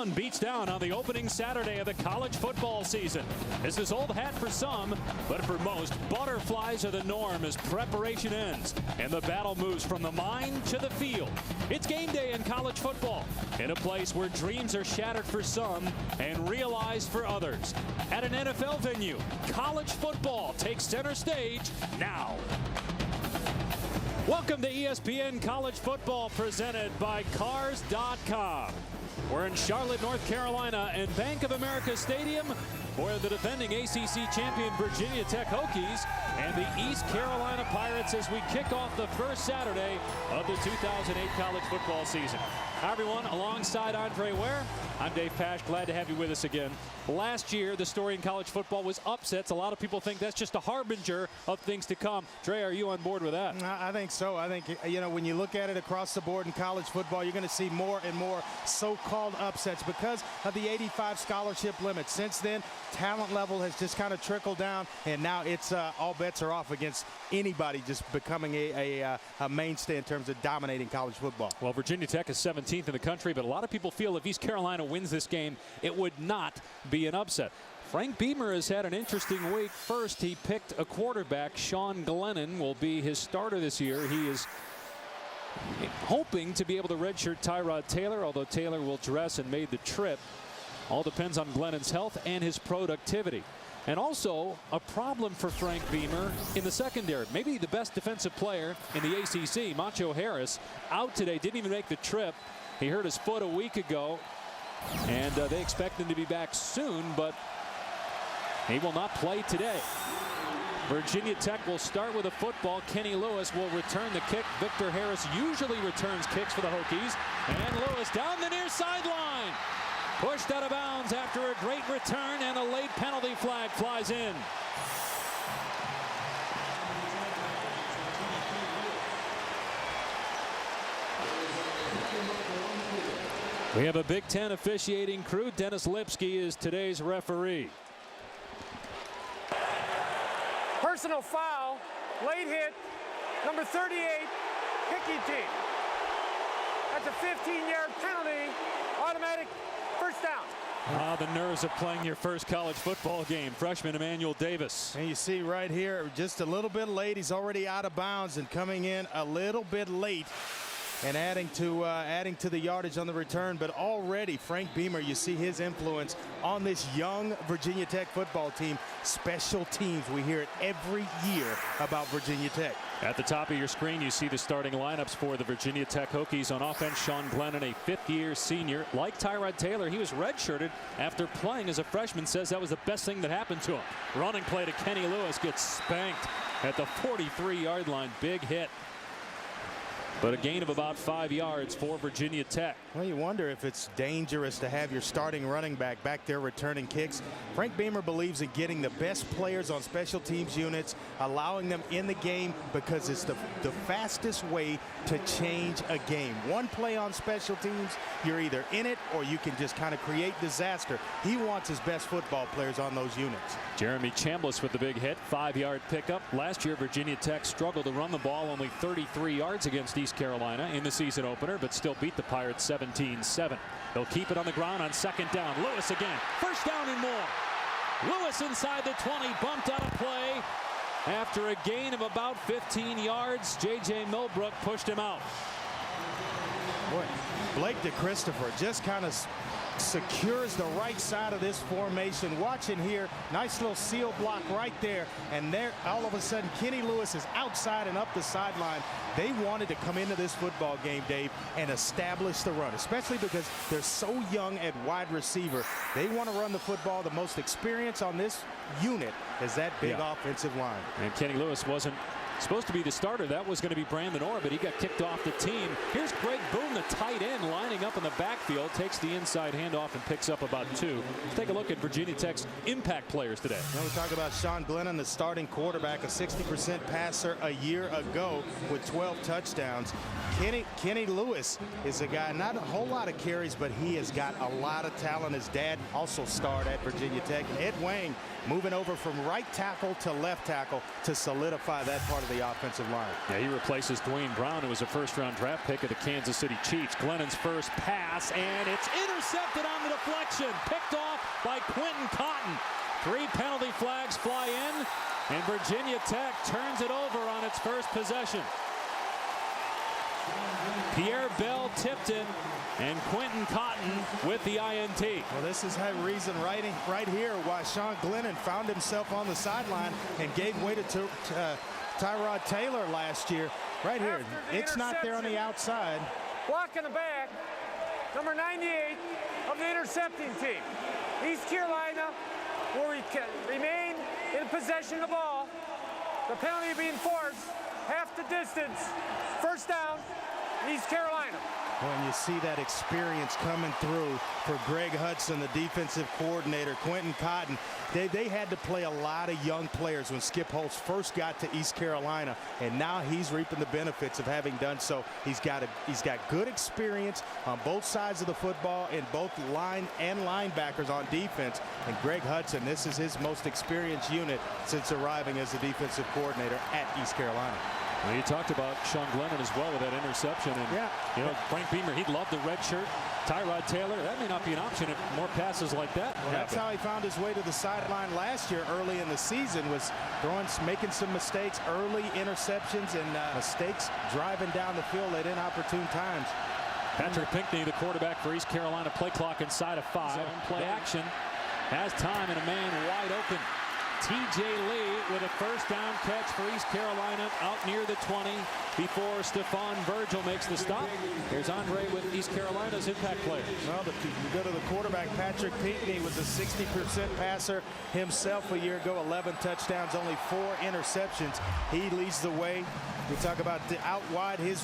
sun beats down on the opening Saturday of the college football season. This is old hat for some, but for most, butterflies are the norm as preparation ends and the battle moves from the mind to the field. It's game day in college football, in a place where dreams are shattered for some and realized for others. At an NFL venue, college football takes center stage now. Welcome to ESPN College Football, presented by Cars.com. We're in Charlotte, North Carolina, and Bank of America Stadium for the defending ACC champion Virginia Tech Hokies and the East Carolina Pirates as we kick off the first Saturday of the 2008 college football season. Hi, everyone. Alongside Andre Ware, I'm Dave Pasch. Glad to have you with us again. Last year, the story in college football was upsets. A lot of people think that's just a harbinger of things to come. Dre, are you on board with that? I think so. I think, you know, when you look at it across the board in college football, you're going to see more and more so-called upsets because of the 85 scholarship limit. Since then, talent level has just kind of trickled down, and now it's all bets are off against anybody just becoming a mainstay in terms of dominating college football. Well, Virginia Tech is 17th in the country, but a lot of people feel if East Carolina wins this game, it would not be an upset. Frank Beamer has had an interesting week. First, he picked a quarterback. Sean Glennon will be his starter this year. He is hoping to be able to redshirt Tyrod Taylor, although Taylor will dress and made the trip. All depends on Glennon's health and his productivity. And also a problem for Frank Beamer in the secondary. Maybe the best defensive player in the ACC, Macho Harris, out today, didn't even make the trip. He hurt his foot a week ago, and they expect him to be back soon, but he will not play today. Virginia Tech will start with a football. Kenny Lewis will return the kick. Victor Harris usually returns kicks for the Hokies. And Lewis down the near sideline. Pushed out of bounds after a great return, and a late penalty flag flies in. We have a Big Ten officiating crew. Dennis Lipsky is today's referee. Personal foul, late hit, number 38, Hickey team. That's a 15-yard penalty, automatic first down. The nerves of playing your first college football game. Freshman Emmanuel Davis. And you see right here, just a little bit late. He's already out of bounds and coming in a little bit late and adding to the yardage on the return. But already Frank Beamer, you see his influence on this young Virginia Tech football team. Special teams, we hear it every year about Virginia Tech. At the top of your screen, you see the starting lineups for the Virginia Tech Hokies. On offense, Sean Glennon, a fifth-year senior. Like Tyrod Taylor, he was redshirted after playing as a freshman. Says that was the best thing that happened to him. Running play to Kenny Lewis, gets spanked at the 43-yard line. Big hit, but a gain of about 5 yards for Virginia Tech. Well, you wonder if it's dangerous to have your starting running back there returning kicks. Frank Beamer believes in getting the best players on special teams units, allowing them in the game because it's the fastest way to change a game. One play on special teams, you're either in it or you can just kind of create disaster. He wants his best football players on those units. Jeremy Chambliss with the big hit, 5-yard pickup. Last year, Virginia Tech struggled to run the ball, only 33 yards against East Carolina in the season opener, but still beat the Pirates 17-7. They'll keep it on the ground on second down. Lewis again, first down and more. Lewis inside the 20, bumped out of play after a gain of about 15 yards. J.J. Millbrook pushed him out. Boy, Blake DeChristopher just kind of secures the right side of this formation. Watching here, nice little seal block right there, and there all of a sudden Kenny Lewis is outside and up the sideline. They wanted to come into this football game, Dave, and establish the run, especially because they're so young at wide receiver. They want to run the football. The most experience on this unit is that big offensive line. And Kenny Lewis wasn't supposed to be the starter. That was going to be Brandon Orr, but he got kicked off the team. Here's Greg Boone, the tight end, lining up in the backfield, takes the inside handoff and picks up about 2. Let's take a look at Virginia Tech's impact players today. Now we talk about Sean Glennon, the starting quarterback, a 60% passer a year ago with 12 touchdowns. Kenny Lewis is a guy, not a whole lot of carries, but he has got a lot of talent. His dad also starred at Virginia Tech. Ed Wang moving over from right tackle to left tackle to solidify that part of of the offensive line. Yeah, he replaces Dwayne Brown, who was a first-round draft pick of the Kansas City Chiefs. Glennon's first pass, and it's intercepted on the deflection. Picked off by Quentin Cotton. 3 penalty flags fly in, and Virginia Tech turns it over on its first possession. Pierre Bell tipped it, and Quentin Cotton with the INT. Well, this is the reason right here why Sean Glennon found himself on the sideline and gave way to Tyrod Taylor last year. Right here, it's not there on the outside. Block in the back, number 98 of the intercepting team. East Carolina will remain in possession of the ball. The penalty being forced, half the distance, first down, East Carolina. When you see that experience coming through for Greg Hudson, the defensive coordinator, Quentin Cotton, they had to play a lot of young players when Skip Holtz first got to East Carolina, and now he's reaping the benefits of having done so. He's got good experience on both sides of the football in both line and linebackers on defense. And Greg Hudson, this is his most experienced unit since arriving as the defensive coordinator at East Carolina. Well, you talked about Sean Glennon as well with that interception, and you know, Frank Beamer, he'd love the red shirt. Tyrod Taylor, that may not be an option if more passes like that will That's happen. how he found his way to the sideline last year early in the season, was making some mistakes, early interceptions, and mistakes driving down the field at inopportune times. Patrick Pinkney, the quarterback for East Carolina, play clock inside of 5. Zone play action, has time, and a man wide open. T.J. Lee with a first down catch for East Carolina out near the 20 before Stephon Virgil makes the stop. Here's Andre with East Carolina's impact player. Well, you go to the quarterback. Patrick Pinkney was a 60% passer himself a year ago, 11 touchdowns, only 4 interceptions. He leads the way. We talk about out wide, his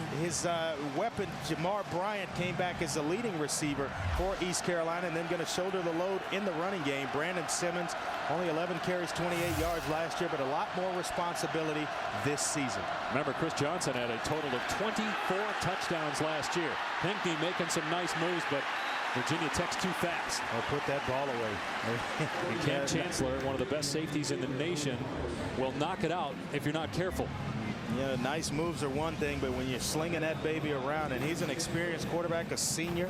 weapon, Jamar Bryant, came back as the leading receiver for East Carolina, and then going to shoulder the load in the running game. Brandon Simmons, only 11 carries, 28 yards last year, but a lot more responsibility this season. Remember, Chris Johnson had a total of 24 touchdowns last year. Pinkney making some nice moves, but Virginia Tech's too fast. Oh, put that ball away. And Cam Chancellor, one of the best safeties in the nation, will knock it out if you're not careful. Yeah, nice moves are one thing, but when you're slinging that baby around, and he's an experienced quarterback, a senior,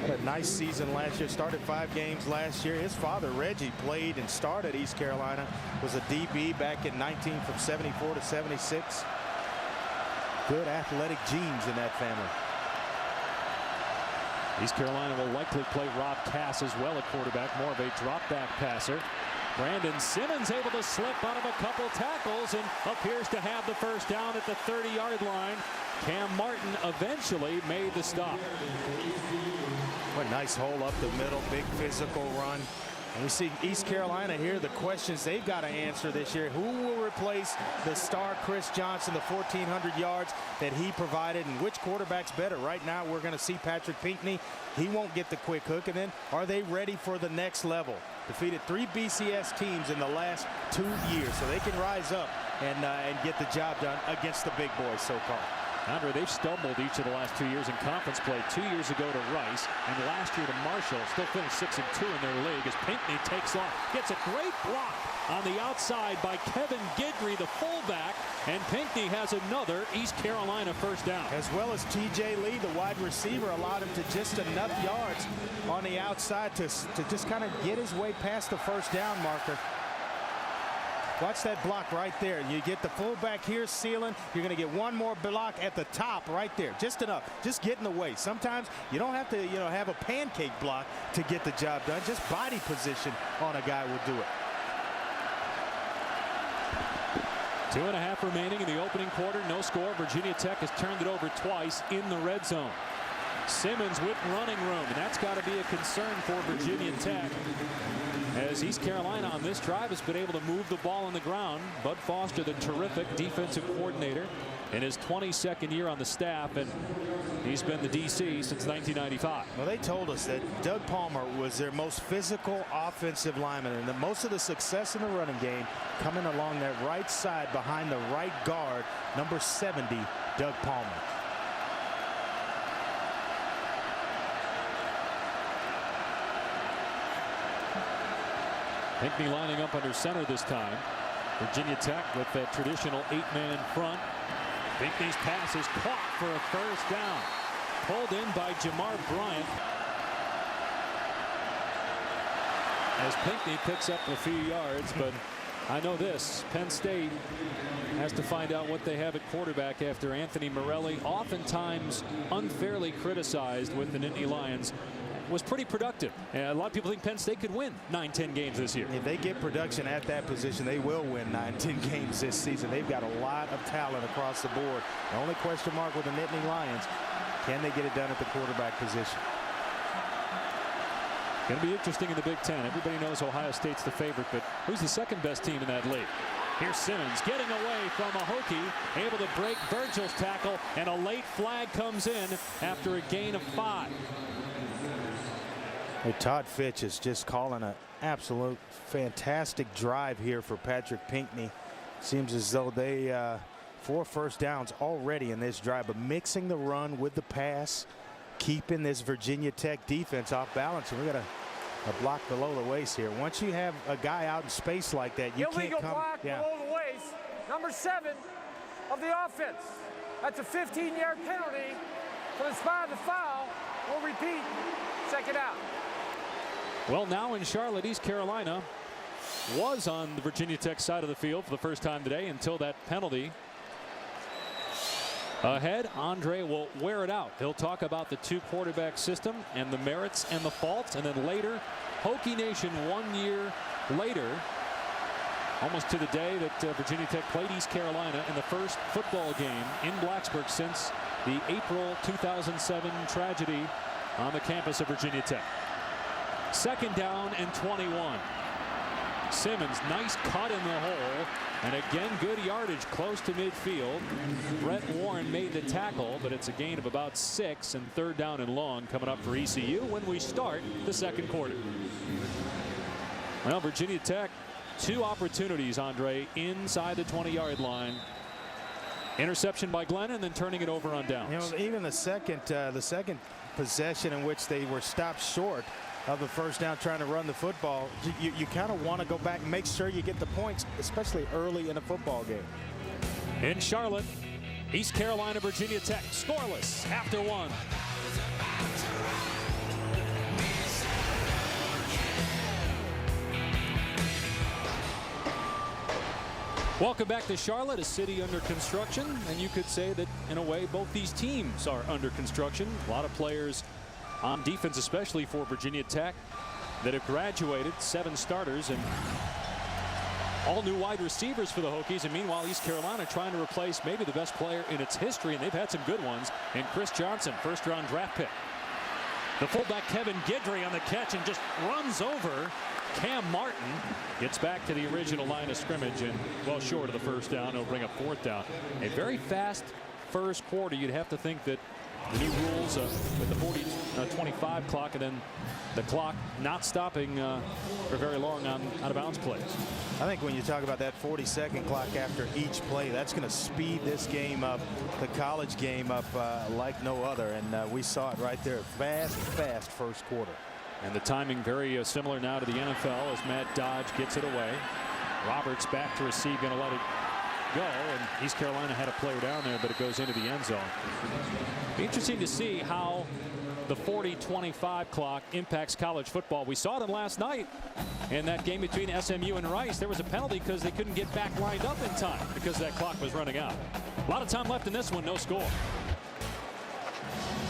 had a nice season last year, started 5 games last year. His father, Reggie, played and started East Carolina, was a DB back in 19 from 74 to 76. Good athletic genes in that family. East Carolina will likely play Rob Cass as well at quarterback, more of a drop back passer. Brandon Simmons able to slip out of a couple tackles and appears to have the first down at the 30-yard line. Cam Martin eventually made the stop. What a nice hole up the middle, big physical run. And we see East Carolina here, the questions they've got to answer this year. Who will replace the star Chris Johnson, the 1,400 yards that he provided, and which quarterback's better? Right now, we're going to see Patrick Pinkney. He won't get the quick hook. And then, are they ready for the next level? Defeated 3 BCS teams in the last 2 years, so they can rise up and get the job done against the big boys so far. Andre, they've stumbled each of the last 2 years in conference play. 2 years ago to Rice, and last year to Marshall. Still finished 6-2 in their league as Pinkney takes off. Gets a great block on the outside by Kevin Gidry, the fullback, and Pinkney has another East Carolina first down. As well as T.J. Lee, the wide receiver, allowed him to just enough yards on the outside to just kind of get his way past the first down marker. Watch that block right there. You get the fullback here sealing. You're going to get one more block at the top right there. Just enough. Just get in the way. Sometimes you don't have to, have a pancake block to get the job done. Just body position on a guy will do it. 2.5 remaining in the opening quarter. No score. Virginia Tech has turned it over twice in the red zone. Simmons with running room, and that's got to be a concern for Virginia Tech, as East Carolina on this drive has been able to move the ball on the ground. Bud Foster, the terrific defensive coordinator, in his 22nd year on the staff, and he's been the DC since 1995. Well, they told us that Doug Palmer was their most physical offensive lineman, and that most of the success in the running game coming along that right side behind the right guard, number 70, Doug Palmer. Pinkney lining up under center this time. Virginia Tech with that traditional 8-man front. Pinkney's pass is caught for a first down. Pulled in by Jamar Bryant. As Pinkney picks up a few yards, but I know this, Penn State has to find out what they have at quarterback after Anthony Morelli, oftentimes unfairly criticized with the Nittany Lions, was pretty productive. And a lot of people think Penn State could win 9-10 games this year. If they get production at that position, they will win 9-10 games this season. They've got a lot of talent across the board. The only question mark with the Nittany Lions, can they get it done at the quarterback position? Going to be interesting in the Big Ten. Everybody knows Ohio State's the favorite, but who's the second best team in that league? Here's Simmons getting away from a Hokie, able to break Virgil's tackle, and a late flag comes in after a gain of 5. Hey, Todd Fitch is just calling an absolute fantastic drive here for Patrick Pinkney. Seems as though they 4 first downs already in this drive, but mixing the run with the pass, keeping this Virginia Tech defense off balance. And we got a block below the waist here. Once you have a guy out in space like that, you can't come. Block below the waist. Number 7 of the offense. That's a 15-yard penalty for the spot of the foul. We'll repeat. Check it out. Well, now in Charlotte, East Carolina was on the Virginia Tech side of the field for the first time today until that penalty. Ahead, Andre will wear it out. He'll talk about the 2-quarterback system and the merits and the faults, and then later, Hokie Nation 1 year later, almost to the day that Virginia Tech played East Carolina in the first football game in Blacksburg since the April 2007 tragedy on the campus of Virginia Tech. 2nd down and 21. Simmons, nice cut in the hole, and again good yardage close to midfield. Brett Warren made the tackle, but it's a gain of about 6, and 3rd down and long coming up for ECU when we start the 2nd quarter. Well, Virginia Tech, 2 opportunities, Andre, inside the 20-yard line. Interception by Glennon, then turning it over on downs. You know, even the second possession in which they were stopped short of the first down trying to run the football, you kind of want to go back and make sure you get the points, especially early in a football game. In Charlotte, East Carolina, Virginia Tech, scoreless after 1. Welcome back to Charlotte, a city under construction, and you could say that in a way both these teams are under construction. A lot of players on defense, especially for Virginia Tech, that have graduated, 7 starters and all new wide receivers for the Hokies. And meanwhile, East Carolina trying to replace maybe the best player in its history, and they've had some good ones, in Chris Johnson, 1st-round draft pick. The fullback Kevin Guidry on the catch and just runs over Cam Martin. Gets back to the original line of scrimmage and well short of the 1st down. He'll bring a 4th down. A very fast first quarter. You'd have to think that the new rules with the 25 clock and then the clock not stopping for very long on out-of-bounds plays. I think when you talk about that 40-second clock after each play, that's going to speed this game up, the college game up like no other. And we saw it right there. Fast first quarter. And the timing very similar now to the NFL as Matt Dodge gets it away. Roberts back to receive, going to let it go, and East Carolina had a player down there, but it goes into the end zone. Be interesting to see how the 40-25 clock impacts college football. We saw them last night in that game between SMU and Rice. There was a penalty because they couldn't get back lined up in time because that clock was running out. A lot of time left in this one, no score.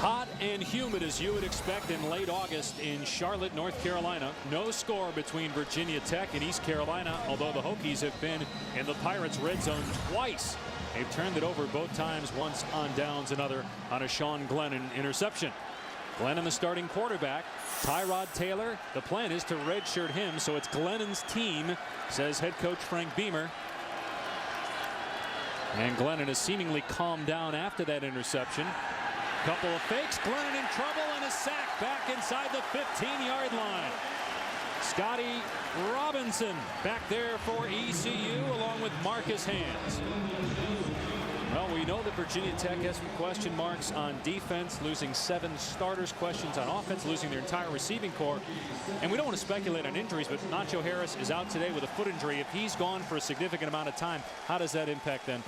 Hot and humid as you would expect in late August in Charlotte, North Carolina. No score between Virginia Tech and East Carolina, although the Hokies have been in the Pirates' red zone twice. They've turned it over both times, once on downs, another on a Sean Glennon interception. Glennon, the starting quarterback. Tyrod Taylor, the plan is to redshirt him, so it's Glennon's team, says head coach Frank Beamer. And Glennon has seemingly calmed down after that interception. Couple of fakes, Glennon in trouble, and a sack back inside the 15-yard line. Scotty Robinson back there for ECU along with Marcus Hands. Well, we know that Virginia Tech has some question marks on defense, losing 7 starters, questions on offense, losing their entire receiving corps. And we don't want to speculate on injuries, but Macho Harris is out today with a foot injury. If he's gone for a significant amount of time, how does that impact then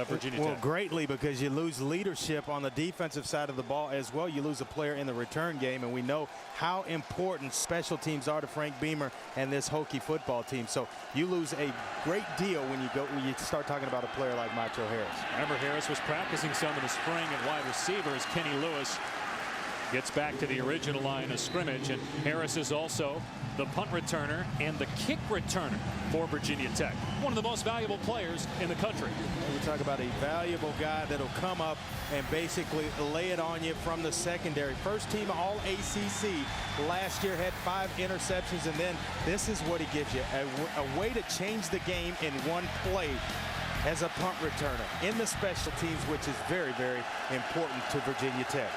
Virginia Tech? Well, greatly, because you lose leadership on the defensive side of the ball as well. You lose a player in the return game, and we know how important special teams are to Frank Beamer and this Hokie football team. So you lose a great deal when you start talking about a player like Macho Harris. Remember, Harris was practicing some in the spring at wide receiver as Kenny Lewis gets back to the original line of scrimmage. And Harris is also the punt returner and the kick returner for Virginia Tech. One of the most valuable players in the country. We talk about a valuable guy that'll come up and basically lay it on you from the secondary. First team All ACC last year, had 5 interceptions, and then this is what he gives you, a way to change the game in one play as a punt returner in the special teams, which is very, very important to Virginia Tech.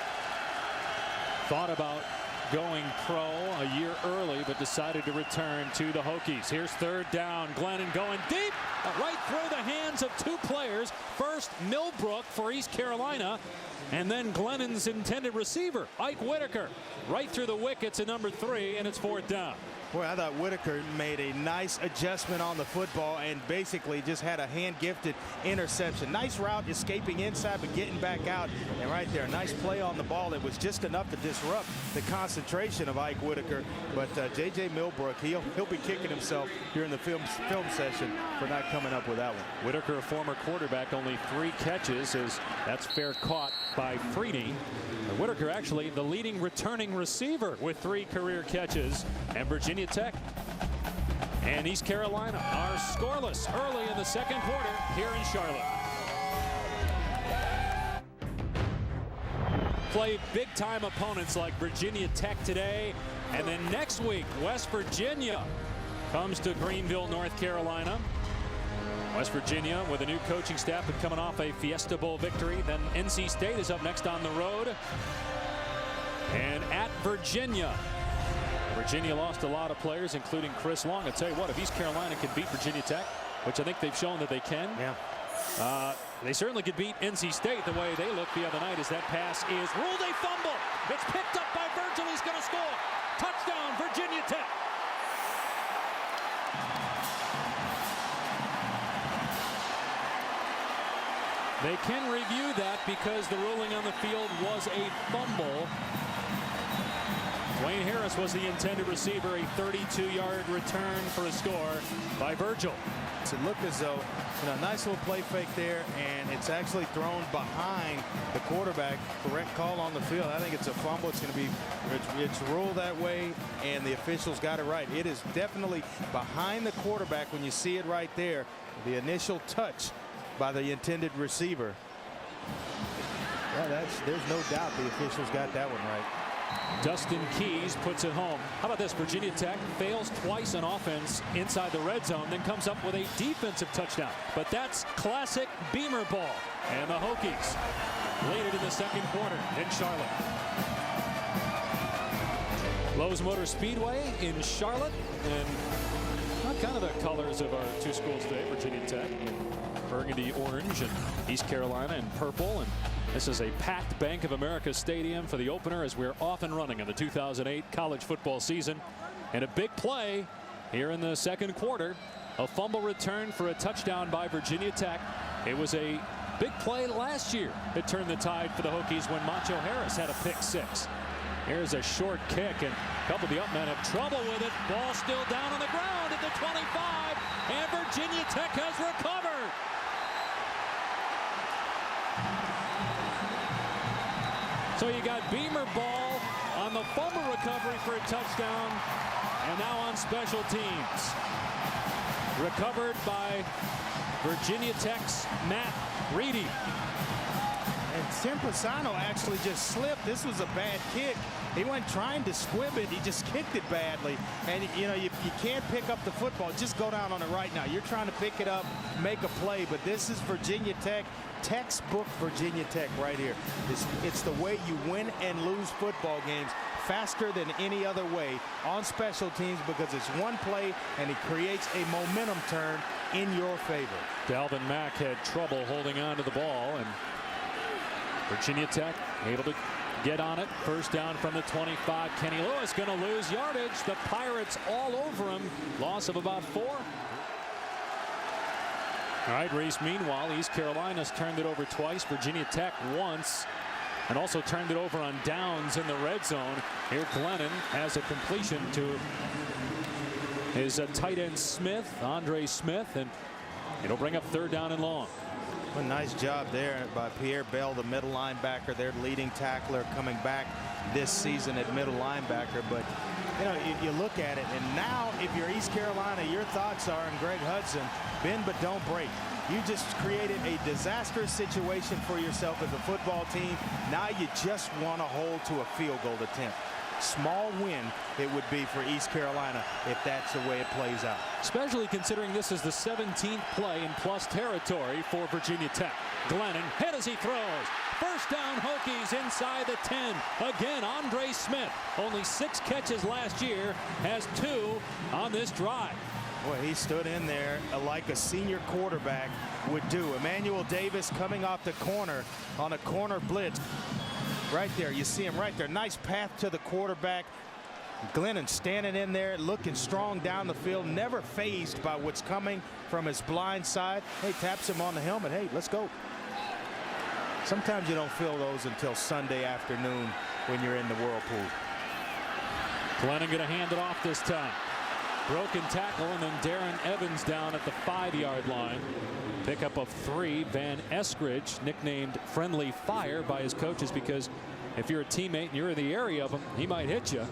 Thought about going pro a year early, but decided to return to the Hokies. Here's 3rd down. Glennon going deep, right through the hands of 2 players. First, Millbrook for East Carolina, and then Glennon's intended receiver, Ike Whitaker, right through the wickets at number 3, and it's 4th down. Boy, I thought Whitaker made a nice adjustment on the football and basically just had a hand-gifted interception. Nice route, escaping inside but getting back out. And right there, nice play on the ball. It was just enough to disrupt the concentration of Ike Whitaker. But J.J. Millbrook, he'll be kicking himself during the film session for not coming up with that one. Whitaker, a former quarterback, only 3 catches, as that's fair caught by Freeney. Whitaker actually the leading returning receiver with 3 career catches. And Virginia Tech and East Carolina are scoreless early in the 2nd quarter here in Charlotte. Play big-time opponents like Virginia Tech today, and then next week West Virginia comes to Greenville, North Carolina. West Virginia with a new coaching staff and coming off a Fiesta Bowl victory. Then NC State is up next on the road. And at Virginia. Virginia lost a lot of players, including Chris Long. I'll tell you what, if East Carolina can beat Virginia Tech, which I think they've shown that they can, they certainly could beat NC State the way they looked the other night, as that pass is ruled a fumble. It's picked up by Virgil. He's going to score. Touchdown, Virginia Tech. They can review that because the ruling on the field was a fumble. Dwayne Harris was the intended receiver, a 32-yard return for a score by Virgil. It looked as though, nice little play fake there, and it's actually thrown behind the quarterback. Correct call on the field. I think it's a fumble. It's going to be, it's ruled that way, and the officials got it right. It is definitely behind the quarterback when you see it right there. The initial touch by the intended receiver. Yeah, there's no doubt the officials got that one right. Dustin Keys puts it home. How about this? Virginia Tech fails twice on offense inside the red zone, then comes up with a defensive touchdown. But that's classic Beamer ball. And the Hokies lead it in the 2nd quarter in Charlotte. Lowe's Motor Speedway in Charlotte, and not kind of the colors of our 2 schools today, Virginia Tech burgundy orange and East Carolina in purple. And this is a packed Bank of America Stadium for the opener, as we're off and running in the 2008 college football season. And a big play here in the 2nd quarter, a fumble return for a touchdown by Virginia Tech. It was a big play last year that turned the tide for the Hokies when Macho Harris had a pick 6. Here's a short kick, and a couple of the up men have trouble with it. Ball still down on the ground at the 25, and Virginia Tech has recovered. So you got Beamer ball on the fumble recovery for a touchdown, and now on special teams. Recovered by Virginia Tech's Matt Reedy. And And Tim Pisano actually just slipped. This was a bad kick. He went trying to squib it. He just kicked it badly. And, you know, you can't pick up the football. Just go down on it right now. You're trying to pick it up, make a play. But this is Virginia Tech, textbook Virginia Tech right here. It's the way you win and lose football games faster than any other way on special teams, because it's one play and it creates a momentum turn in your favor. Dalvin Mack had trouble holding on to the ball, and Virginia Tech able to get on it. First down from the 25. Kenny Lewis going to lose yardage. The Pirates all over him. Loss of about 4. All right, Reese. Meanwhile, East Carolina's turned it over twice. Virginia Tech once, and also turned it over on downs in the red zone. Here Glennon has a completion to his tight end Smith, Andre Smith, and it'll bring up 3rd down and long. A nice job there by Pierre Bell, the middle linebacker, their leading tackler, coming back this season at middle linebacker. But you know, you look at it, and now if you're East Carolina, your thoughts are on Greg Hudson, bend but don't break. You just created a disastrous situation for yourself as a football team. Now you just want to hold to a field goal attempt. Small win it would be for East Carolina if that's the way it plays out. Especially considering this is the 17th play in plus territory for Virginia Tech. Glennon hit as he throws. First down Hokies inside the 10. Again, Andre Smith, only 6 catches last year, has 2 on this drive. Boy, he stood in there like a senior quarterback would do. Emmanuel Davis coming off the corner on a corner blitz. Right there, you see him right there. Nice path to the quarterback. Glennon standing in there, looking strong down the field, never fazed by what's coming from his blind side. Hey, taps him on the helmet. Hey, let's go. Sometimes you don't feel those until Sunday afternoon when you're in the whirlpool. Glennon going to hand it off this time. Broken tackle, and then Darren Evans down at the 5-yard line. Pickup of 3. Van Eskridge, nicknamed Friendly Fire by his coaches, because if you're a teammate and you're in the area of him, he might hit you.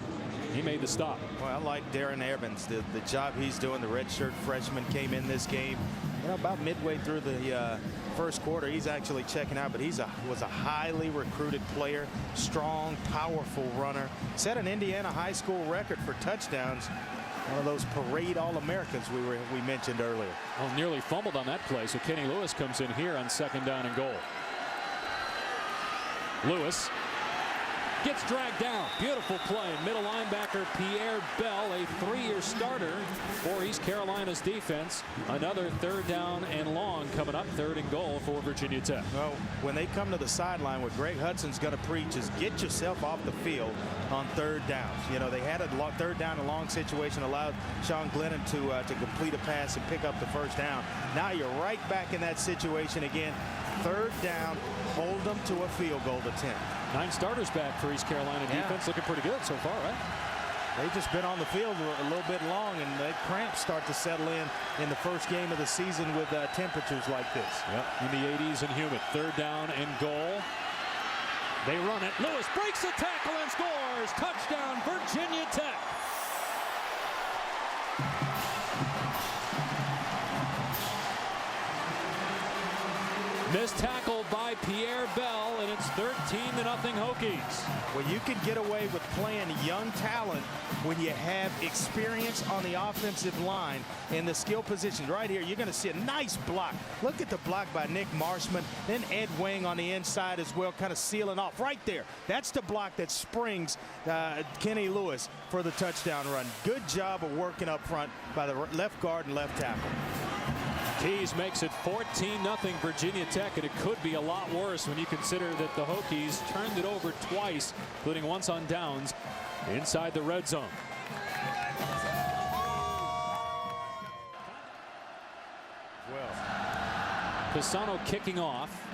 He made the stop. Well, I like Darren Evans, the job he's doing. The redshirt freshman came in this game, you know, about midway through the first quarter. He's actually checking out, but was a highly recruited player, strong, powerful runner. Set an Indiana high school record for touchdowns. One of those parade All-Americans we mentioned earlier. Well, nearly fumbled on that play, so Kenny Lewis comes in here on 2nd down and goal. Lewis gets dragged down. Beautiful play. Middle linebacker Pierre Bell, a 3-year starter for East Carolina's defense. Another 3rd down and long coming up. 3rd and goal for Virginia Tech. Well, when they come to the sideline, what Greg Hudson's going to preach is get yourself off the field on 3rd downs. You know, they had a 3rd down and long situation, allowed Sean Glennon to complete a pass and pick up the 1st down. Now you're right back in that situation again. 3rd down, hold them to a field goal attempt. 9 starters back for East Carolina defense. Looking pretty good so far, right? They've just been on the field a little bit long, and the cramps start to settle in the first game of the season with temperatures like this. Yep, in the 80s and humid. 3rd down and goal. They run it. Lewis breaks the tackle and scores. Touchdown, Virginia Tech. Missed tackle by Pierre Bell, and it's 13-0 Hokies. Well, you can get away with playing young talent when you have experience on the offensive line in the skill positions. Right here, you're going to see a nice block. Look at the block by Nick Marshman, then Ed Wing on the inside as well, kind of sealing off. Right there, that's the block that springs Kenny Lewis for the touchdown run. Good job of working up front by the left guard and left tackle. Keys makes it 14-0 Virginia Tech, and it could be a lot worse when you consider that the Hokies turned it over twice, including once on downs inside the red zone. Well, Pisano kicking off,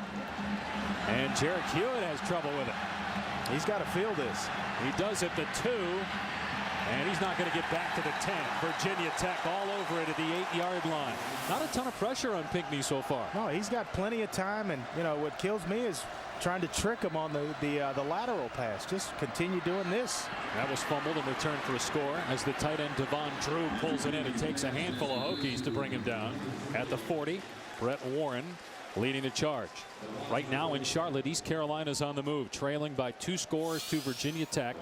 and Jarek Hewitt has trouble with it. He's got to feel this. He does at the 2. And he's not going to get back to the 10. Virginia Tech all over it at the 8-yard line. Not a ton of pressure on Pinkney so far. No, he's got plenty of time, and you know what kills me is trying to trick him on the lateral pass. Just continue doing this. That was fumbled and returned for a score as the tight end Devon Drew pulls it in. It takes a handful of Hokies to bring him down at the 40. Brett Warren leading the charge. Right now in Charlotte, East Carolina's on the move, trailing by 2 scores to Virginia Tech.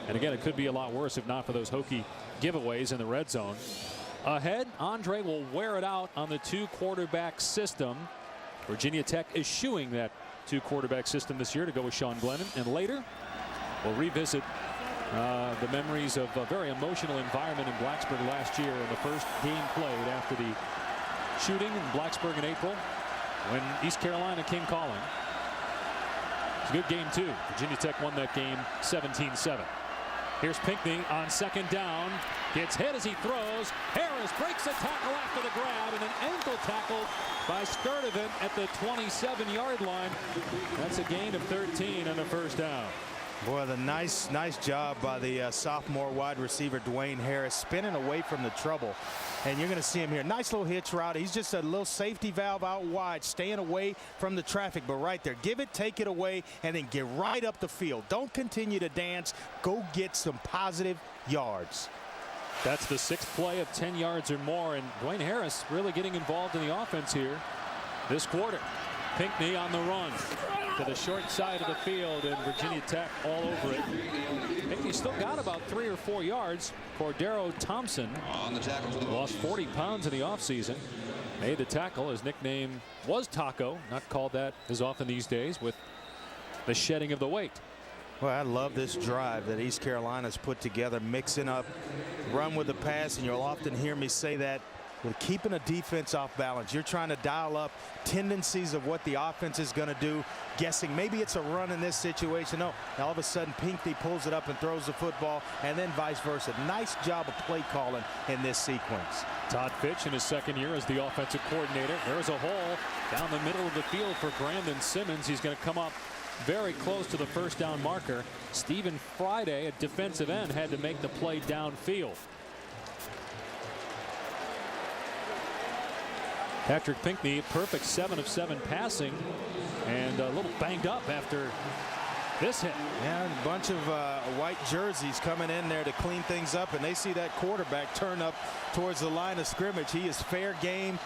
And again, it could be a lot worse if not for those Hokie giveaways in the red zone. Ahead, Andre will wear it out on the 2-quarterback system. Virginia Tech eschewing that 2-quarterback system this year to go with Sean Glennon. And later, we'll revisit the memories of a very emotional environment in Blacksburg last year in the first game played after the shooting in Blacksburg in April when East Carolina came calling. It's a good game, too. Virginia Tech won that game 17-7. Here's Pinkney on 2nd down. Gets hit as he throws. Harris breaks the tackle after the grab, and an ankle tackle by Sturdivant at the 27-yard line. That's a gain of 13 and a first down. Boy, the nice job by the sophomore wide receiver Dwayne Harris, spinning away from the trouble. And you're going to see him here. Nice little hitch route. He's just a little safety valve out wide, staying away from the traffic. But right there, give it, take it away, and then get right up the field. Don't continue to dance. Go get some positive yards. That's the 6th play of 10 yards or more. And Dwayne Harris really getting involved in the offense here this quarter. Pinkney on the run to the short side of the field, and Virginia Tech all over it. Pinkney still got about 3 or 4 yards. Cordero Thompson lost 40 pounds in the offseason. Made the tackle. His nickname was Taco, not called that as often these days with the shedding of the weight. Well, I love this drive that East Carolina's put together, mixing up run with the pass, and you'll often hear me say that with keeping a defense off balance. You're trying to dial up tendencies of what the offense is going to do, guessing maybe it's a run in this situation. No, all of a sudden Pinkney pulls it up and throws the football, and then vice versa. Nice job of play calling in this sequence. Todd Fitch in his 2nd year as the offensive coordinator. There's a hole down the middle of the field for Brandon Simmons. He's going to come up very close to the first down marker. Stephen Friday, a defensive end, had to make the play downfield. Patrick Pinkney, perfect 7 of 7 passing, and a little banged up after this hit. Yeah, a bunch of white jerseys coming in there to clean things up, and they see that quarterback turn up towards the line of scrimmage. He is fair game,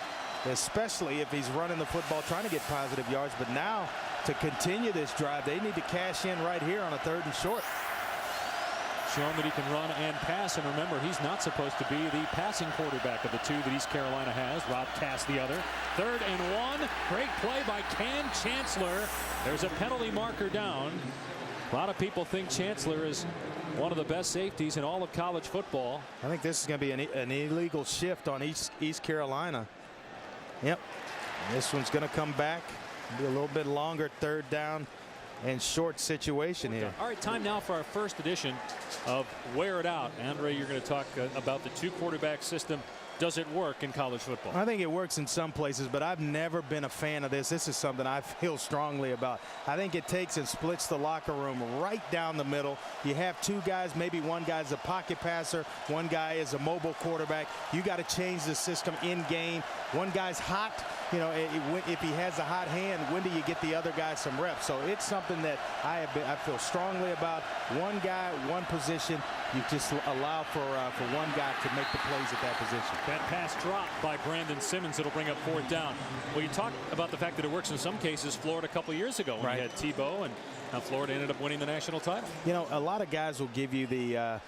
especially if he's running the football, trying to get positive yards. But now, to continue this drive, they need to cash in right here on a 3rd and short. Shown that he can run and pass, and remember, he's not supposed to be the passing quarterback of the 2 that East Carolina has. Rob Cass the other. 3rd and 1. Great play by Cam Chancellor. There's a penalty marker down. A lot of people think Chancellor is one of the best safeties in all of college football. I think this is going to be an illegal shift on East Carolina. Yep. This one's going to come back. Be a little bit longer 3rd down and short situation here. All right, time now for our first edition of Wear It Out. Andre, you're going to talk about the 2-quarterback system. Does it work in college football? I think it works in some places, but I've never been a fan of this. This is something I feel strongly about. I think it takes and splits the locker room right down the middle. You have 2 guys, maybe one guy's a pocket passer, one guy is a mobile quarterback. You got to change the system in game. One guy's hot. You know, if he has a hot hand, when do you get the other guy some reps? So it's something that I feel strongly about. One guy, one position. You just allow for one guy to make the plays at that position. That pass dropped by Brandon Simmons. It'll bring up 4th down. Well, you talk about the fact that it works in some cases. Florida a couple years ago when you had Tebow, and now Florida ended up winning the national title. You know, a lot of guys will give you the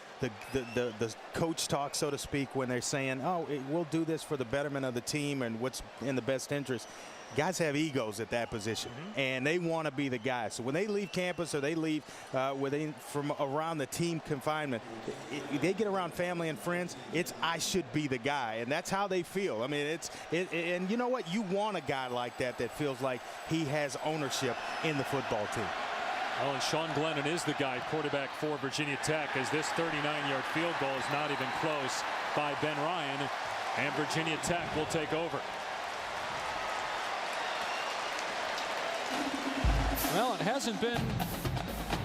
coach talk, so to speak, when they're saying, oh, we'll do this for the betterment of the team and what's in the best interest. Guys have egos at that position, and they want to be the guy. So when they leave campus or they leave from around the team confinement, they get around family and friends, it's I should be the guy, and that's how they feel. I mean, and you know what? You want a guy like that feels like he has ownership in the football team. Oh, and Sean Glennon is the guy, quarterback for Virginia Tech, as this 39-yard field goal is not even close by Ben Ryan, and Virginia Tech will take over. Well, it hasn't been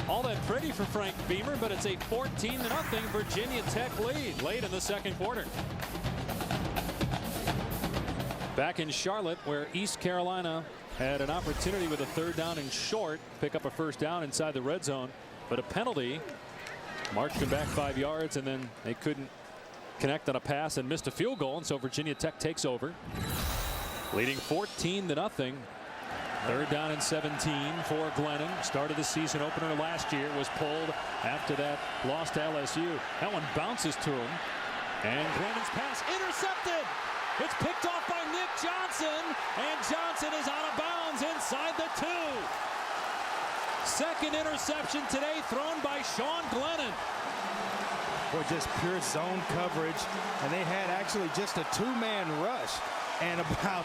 all that pretty for Frank Beamer, but it's a 14-0 Virginia Tech lead late in the 2nd quarter. Back in Charlotte, where East Carolina had an opportunity with a 3rd down and short, pick up a 1st down inside the red zone, but a penalty marched them back 5 yards, and then they couldn't connect on a pass and missed a field goal, and so Virginia Tech takes over, leading 14-0. 3rd down and 17 for Glennon. Started the season opener last year, was pulled after that loss to LSU. That one bounces to him, and Glennon's pass intercepted. It's picked off by Nick Johnson, and Johnson is out of bounds inside the 2. Second interception today thrown by Sean Glennon. Or just pure zone coverage, and they had actually just a 2-man rush and about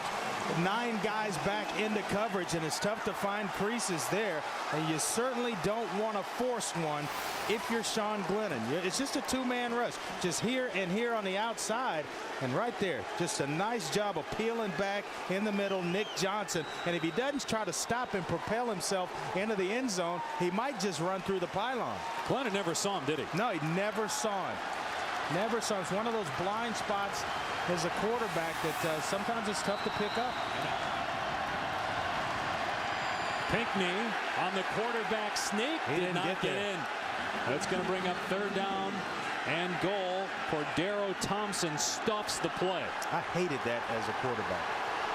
9 guys back into coverage, and it's tough to find creases there, and you certainly don't want to force one if you're Sean Glennon. It's just a 2-man rush, just here and here on the outside, and right there, just a nice job of peeling back in the middle, Nick Johnson. And if he doesn't try to stop and propel himself into the end zone, he might just run through the pylon. Glennon never saw him, did he? No, he never saw him. Never saw him. It's one of those blind spots as a quarterback that sometimes it's tough to pick up. Pinkney on the quarterback sneak. He didn't not get in. That's going to bring up 3rd down and goal for Darrow Thompson. Stuffs the play. I hated that as a quarterback.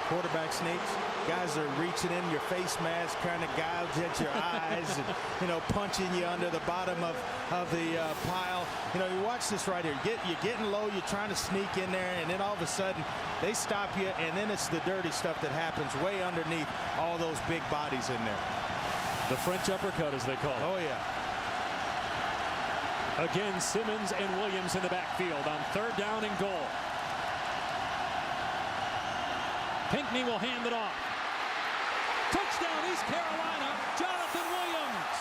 Quarterback sneaks, guys are reaching in your face mask, trying to gouge at your eyes, and punching you under the bottom of the pile. You watch this right here. You're getting low, you're trying to sneak in there, and then all of a sudden they stop you, and then it's the dirty stuff that happens way underneath all those big bodies in there. The French uppercut, as they call it. Oh yeah. Again, Simmons and Williams in the backfield on 3rd down and goal. Pinkney will hand it off. Touchdown, East Carolina, Jonathan Williams.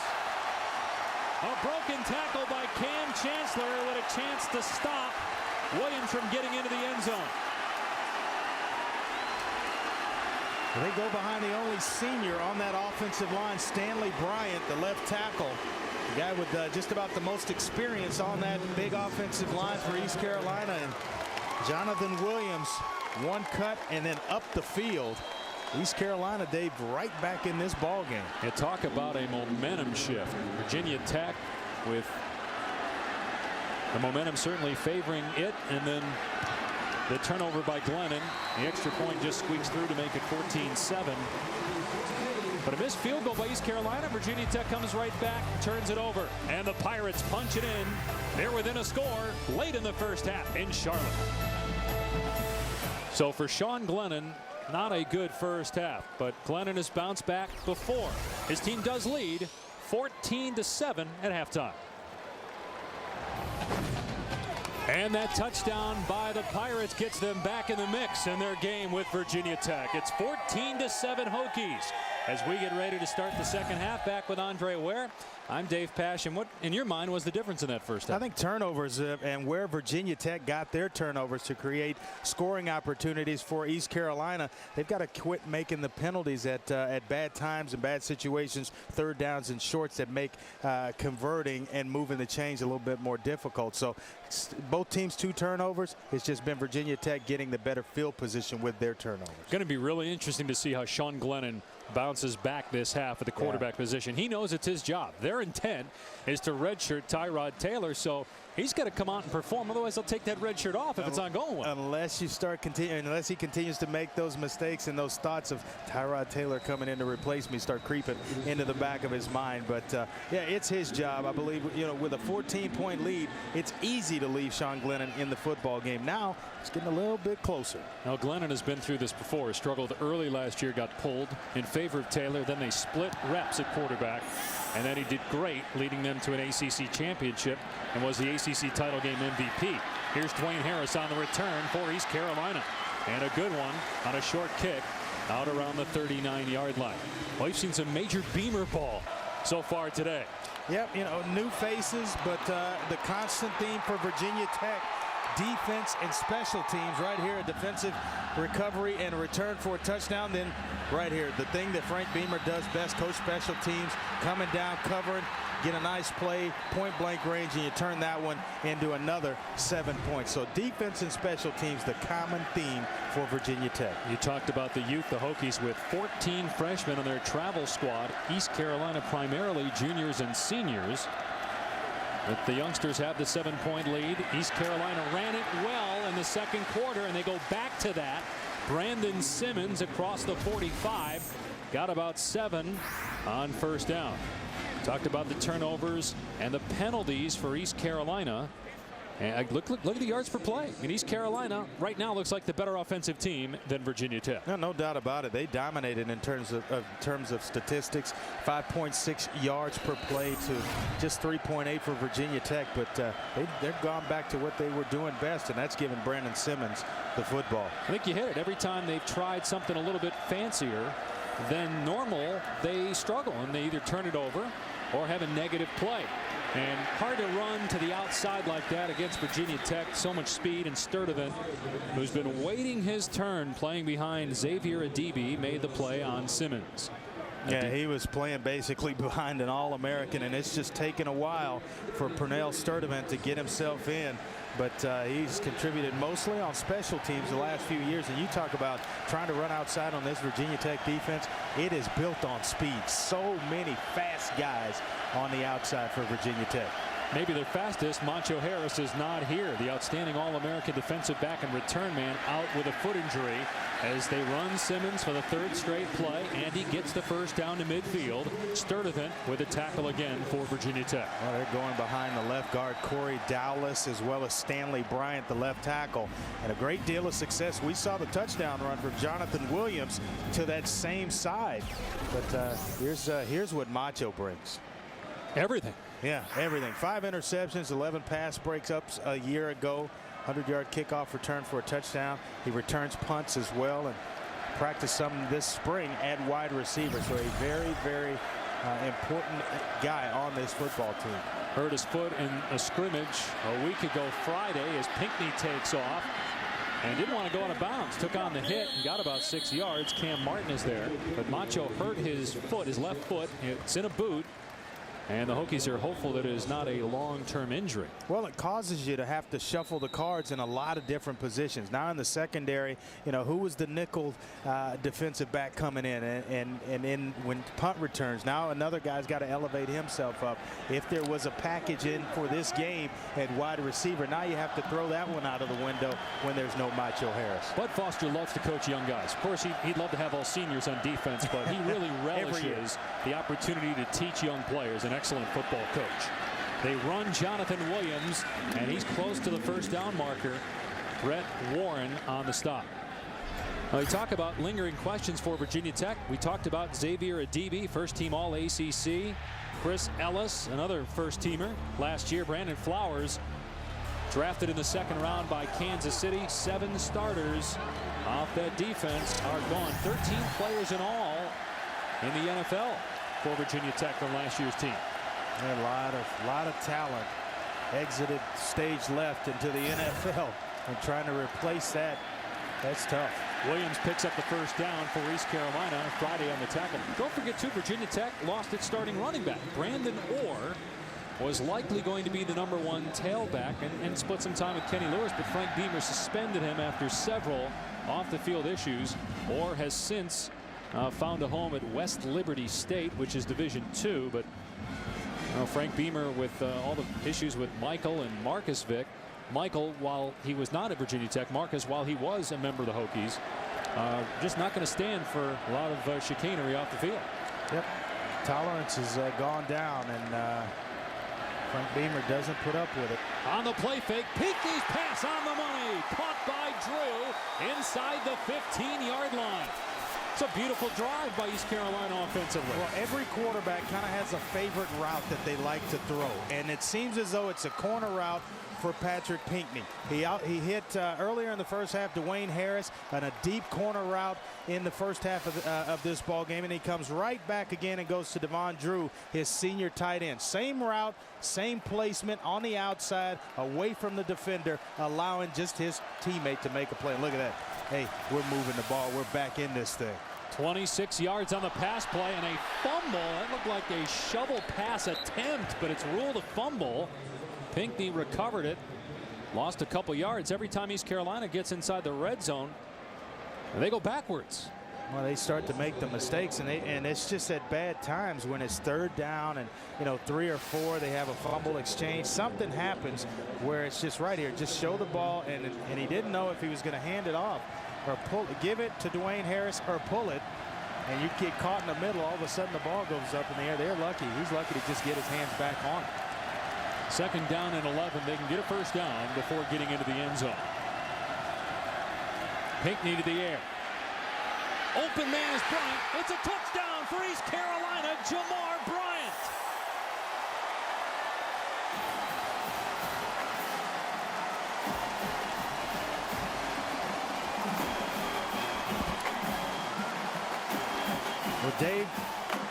A broken tackle by Cam Chancellor with a chance to stop Williams from getting into the end zone. They go behind the only senior on that offensive line, Stanley Bryant, the left tackle. The guy with just about the most experience on that big offensive line for East Carolina. And Jonathan Williams, one cut and then up the field. East Carolina, Dave, right back in this ball game. You talk about a momentum shift. Virginia Tech with the momentum certainly favoring it, and then the turnover by Glennon. The extra point just squeaks through to make it 14-7. But a missed field goal by East Carolina. Virginia Tech comes right back, turns it over, and the Pirates punch it in. They're within a score late in the first half in Charlotte. So for Sean Glennon, not a good first half, but Glennon has bounced back before. His team does lead 14-7 at halftime. And that touchdown by the Pirates gets them back in the mix in their game with Virginia Tech. It's 14-7 Hokies as we get ready to start the second half. Back with Andre Ware. I'm Dave Pash. And what, in your mind, was the difference in that first half? I think turnovers and where Virginia Tech got their turnovers to create scoring opportunities for East Carolina. They've got to quit making the penalties at bad times and bad situations, 3rd downs and shorts that make converting and moving the chains a little bit more difficult. So both teams 2 turnovers. It's just been Virginia Tech getting the better field position with their turnovers. Going to be really interesting to see how Sean Glennon bounces back this half at the quarterback position. He knows it's his job. Their intent is to redshirt Tyrod Taylor, so he's got to come out and perform. Otherwise, they'll take that red shirt off if it's not going well. Unless you start unless he continues to make those mistakes and those thoughts of Tyrod Taylor coming in to replace me start creeping into the back of his mind. But yeah, it's his job. I believe, with a 14-point lead, it's easy to leave Sean Glennon in the football game. Now it's getting a little bit closer. Now Glennon has been through this before. Struggled early last year, got pulled in favor of Taylor. Then they split reps at quarterback, and then he did great, leading them to an ACC championship and was the ACC title game MVP. Here's Dwayne Harris on the return for East Carolina, and a good one on a short kick out around the 39-yard line. Well, we've seen some major Beamer ball so far today. Yep, new faces, but the constant theme for Virginia Tech, defense and special teams right here, a defensive recovery and a return for a touchdown. Then right here, the thing that Frank Beamer does best, coach special teams, coming down, covering, get a nice play, point blank range, and you turn that one into another 7 points. So defense and special teams, the common theme for Virginia Tech. You talked about the youth, the Hokies with 14 freshmen on their travel squad. East Carolina primarily juniors and seniors. But the youngsters have the 7-point lead. East Carolina ran it well in the second quarter, and they go back to that Brandon Simmons across the 45. Got about 7 on first down. Talked about the turnovers and the penalties for East Carolina. And look at the yards per play. And East Carolina right now looks like the better offensive team than Virginia Tech. No doubt about it. They dominated in terms of statistics. 5.6 yards per play to just 3.8 for Virginia Tech. But they've gone back to what they were doing best, and that's giving Brandon Simmons the football. I think you hit it. Every time they've tried something a little bit fancier than normal, they struggle, and they either turn it over or have a negative play. And hard to run to the outside like that against Virginia Tech. So much speed. And Sturdivant, who's been waiting his turn playing behind Xavier Adibi, made the play on Simmons. Yeah, he was playing basically behind an All-American, and it's just taken a while for Pernell Sturdivant to get himself in. But he's contributed mostly on special teams the last few years. And you talk about trying to run outside on this Virginia Tech defense. It is built on speed. So many fast guys on the outside for Virginia Tech. Maybe their fastest, Macho Harris, is not here. The outstanding All-American defensive back and return man out with a foot injury as they run Simmons for the 3rd straight play. And he gets the first down to midfield. Sturdivant with a tackle again for Virginia Tech. Well, they're going behind the left guard Corey Dowless as well as Stanley Bryant, the left tackle. And a great deal of success. We saw the touchdown run for Jonathan Williams to that same side. But here's what Macho brings. Everything. Yeah, everything. 5 interceptions, 11 pass breakups a year ago. 100-yard kickoff return for a touchdown. He returns punts as well, and practiced some this spring at wide receiver. So a very, very important guy on this football team. Hurt his foot in a scrimmage a week ago Friday as Pinkney takes off and didn't want to go out of bounds. Took on the hit and got about 6 yards. Cam Martin is there, but Macho hurt his foot, his left foot. It's in a boot. And the Hokies are hopeful that it is not a long-term injury. Well, it causes you to have to shuffle the cards in a lot of different positions. Now in the secondary, you know, who was the nickel defensive back coming in, and in when punt returns, now another guy's got to elevate himself up. If there was a package in for this game at wide receiver, now you have to throw that one out of the window when there's no Macho Harris. Bud Foster loves to coach young guys. Of course, he'd love to have all seniors on defense, but he really relishes the opportunity to teach young players. An excellent football coach. They run Jonathan Williams, and he's close to the first down marker. Brett Warren on the stop. Now, we talk about lingering questions for Virginia Tech. We talked about Xavier Adibi, first team all ACC. Chris Ellis, another first teamer last year. Brandon Flowers, drafted in the 2nd round by Kansas City. 7 starters off that defense are gone. 13 players in all in the NFL for Virginia Tech from last year's team. A lot of talent exited stage left into the NFL, and trying to replace that, that's tough. Williams picks up the first down for East Carolina Friday on the tackle. Don't forget too, Virginia Tech lost its starting running back. Brandon Orr was likely going to be the #1 tailback and split some time with Kenny Lewis, but Frank Beamer suspended him after several off the field issues. Orr has since found a home at West Liberty State, which is Division II, but Frank Beamer, with all the issues with Michael and Marcus Vick. Michael, while he was not at Virginia Tech, Marcus, while he was a member of the Hokies, just not going to stand for a lot of chicanery off the field. Yep, tolerance has gone down, and Frank Beamer doesn't put up with it. On the play fake, Pinkney's pass on the money, caught by Drew inside the 15-yard line. It's a beautiful drive by East Carolina offensively. Well, every quarterback kind of has a favorite route that they like to throw, and it seems as though it's a corner route for Patrick Pinkney. He hit earlier in the first half Dwayne Harris on a deep corner route in the first half of this ball game, and he comes right back again and goes to Devon Drew, his senior tight end. Same route, same placement on the outside, away from the defender, allowing just his teammate to make a play. Look at that. Hey, we're moving the ball. We're back in this thing. 26 yards on the pass play and a fumble. That looked like a shovel pass attempt, but it's ruled a fumble. Pinkney recovered it, lost a couple yards. Every time East Carolina gets inside the red zone, they go backwards. Well, they start to make the mistakes, and it's just at bad times when it's 3rd down and, you know, 3 or 4, they have a fumble exchange. Something happens where it's just right here. Just show the ball, and he didn't know if he was going to hand it off. or give it to Dwayne Harris or pull it, and you get caught in the middle. All of a sudden the ball goes up in the air. They're lucky. He's lucky to just get his hands back on it. 2nd down and 11. They can get a 1st down before getting into the end zone. Pinkney to the air. Open man is Bryant. It's a touchdown for East Carolina, Jamar Bryant. Well, Dave,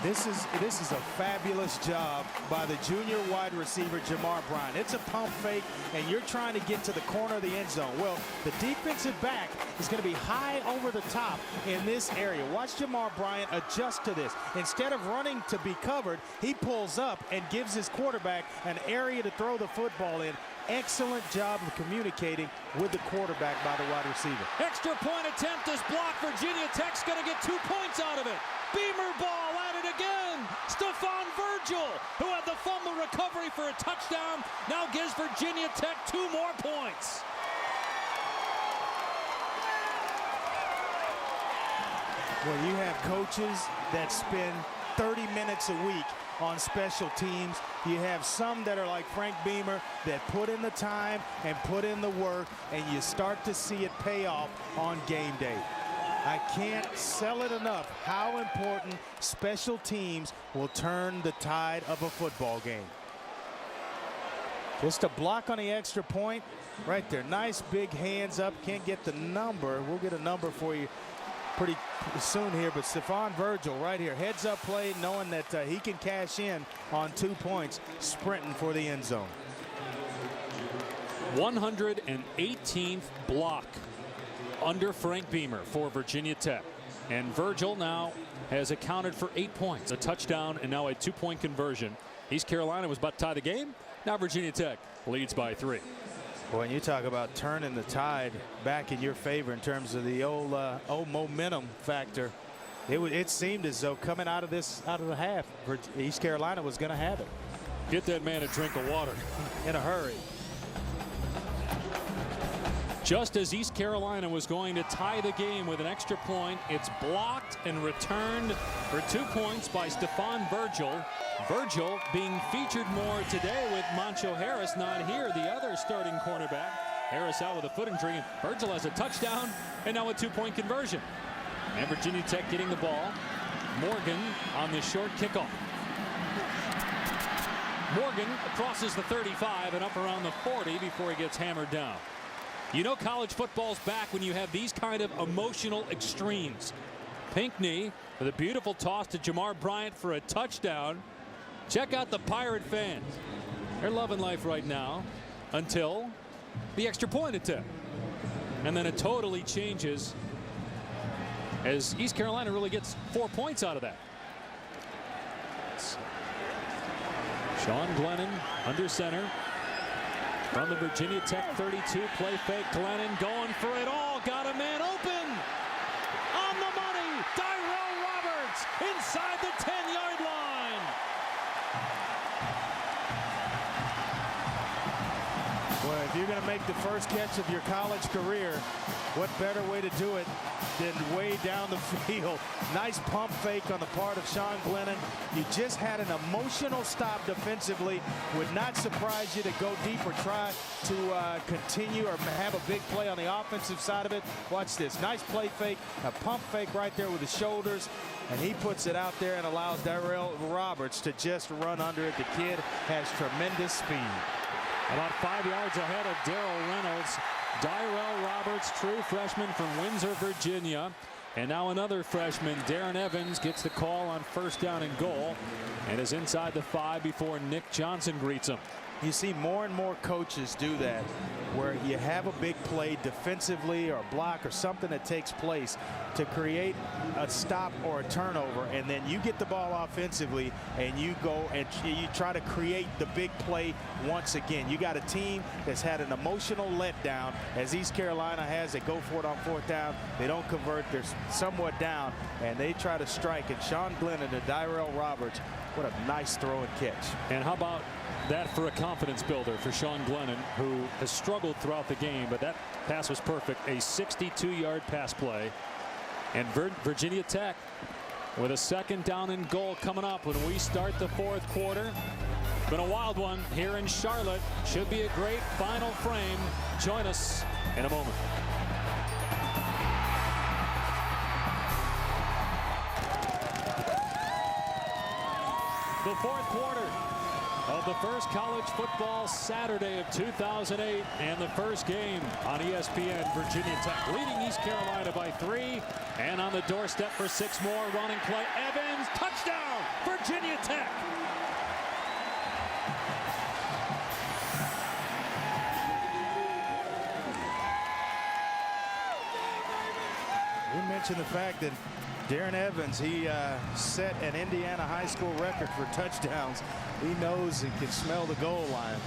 this is a fabulous job by the junior wide receiver Jamar Bryant. It's a pump fake, and you're trying to get to the corner of the end zone. Well, the defensive back is going to be high over the top in this area. Watch Jamar Bryant adjust to this. Instead of running to be covered, he pulls up and gives his quarterback an area to throw the football in. Excellent job of communicating with the quarterback by the wide receiver. Extra point attempt is blocked. Virginia Tech's going to get 2 points out of it. Beamer ball at it again. Stephon Virgil, who had the fumble recovery for a touchdown, now gives Virginia Tech 2 more points. Well, you have coaches that spend 30 minutes a week on special teams. You have some that are like Frank Beamer that put in the time and put in the work, and you start to see it pay off on game day. I can't sell it enough how important special teams will turn the tide of a football game. Just a block on the extra point right there. Nice big hands up. Can't get the number. We'll get a number for you pretty soon here, but Stephon Virgil right here, heads up play, knowing that he can cash in on 2 points, sprinting for the end zone. 118th block under Frank Beamer for Virginia Tech, and Virgil now has accounted for 8 points, a touchdown, and now a 2-point conversion. East Carolina was about to tie the game. Now Virginia Tech leads by 3. Boy, when you talk about turning the tide back in your favor in terms of the old momentum factor, it seemed as though coming out of the half, East Carolina was going to have it. Get that man a drink of water in a hurry. Just as East Carolina was going to tie the game with an extra point, it's blocked and returned for 2 points by Stephon Virgil. Virgil being featured more today with Macho Harris not here, the other starting cornerback. Harris out with a foot injury, and Virgil has a touchdown and now a 2-point conversion. And Virginia Tech getting the ball. Morgan on the short kickoff. Morgan crosses the 35 and up around the 40 before he gets hammered down. You know college football's back when you have these kind of emotional extremes. Pinkney with a beautiful toss to Jamar Bryant for a touchdown. Check out the Pirate fans. They're loving life right now until the extra point attempt. And then it totally changes as East Carolina really gets 4 points out of that. Sean Glennon under center. From the Virginia Tech 32, play fake. Glennon going for it all. Got a man open. On the money. Tyrell Roberts inside the 10-yard line. Well, if you're going to make the first catch of your college career, what better way to do it than way down the field? Nice pump fake on the part of Sean Glennon. You just had an emotional stop defensively. Would not surprise you to go deep or try to continue or have a big play on the offensive side of it. Watch this. Nice play fake, a pump fake right there with the shoulders. And he puts it out there and allows Tyrell Roberts to just run under it. The kid has tremendous speed. About 5 yards ahead of Darrell Reynolds. Tyrell Roberts, true freshman from Windsor, Virginia. And now another freshman, Darren Evans, gets the call on 1st down and goal and is inside the 5 before Nick Johnson greets him. You see more and more coaches do that, where you have a big play defensively or a block or something that takes place to create a stop or a turnover, and then you get the ball offensively and you go and you try to create the big play once again. You got a team that's had an emotional letdown, as East Carolina has. They go for it on 4th down. They don't convert. They're somewhat down, and they try to strike. And Sean Glennon and Tyrell Roberts, what a nice throw and catch. And how about that for a confidence builder for Sean Glennon, who has struggled throughout the game, but that pass was perfect. A 62-yard pass play. And Virginia Tech with a 2nd down and goal coming up when we start the 4th quarter. Been a wild one here in Charlotte. Should be a great final frame. Join us in a moment. The 4th quarter of the first college football Saturday of 2008, and the first game on ESPN. Virginia Tech leading East Carolina by 3, and on the doorstep for 6 more. Running play, Evans, touchdown, Virginia Tech. We mentioned the fact that Darren Evans, he set an Indiana high school record for touchdowns. He knows he can smell the goal line.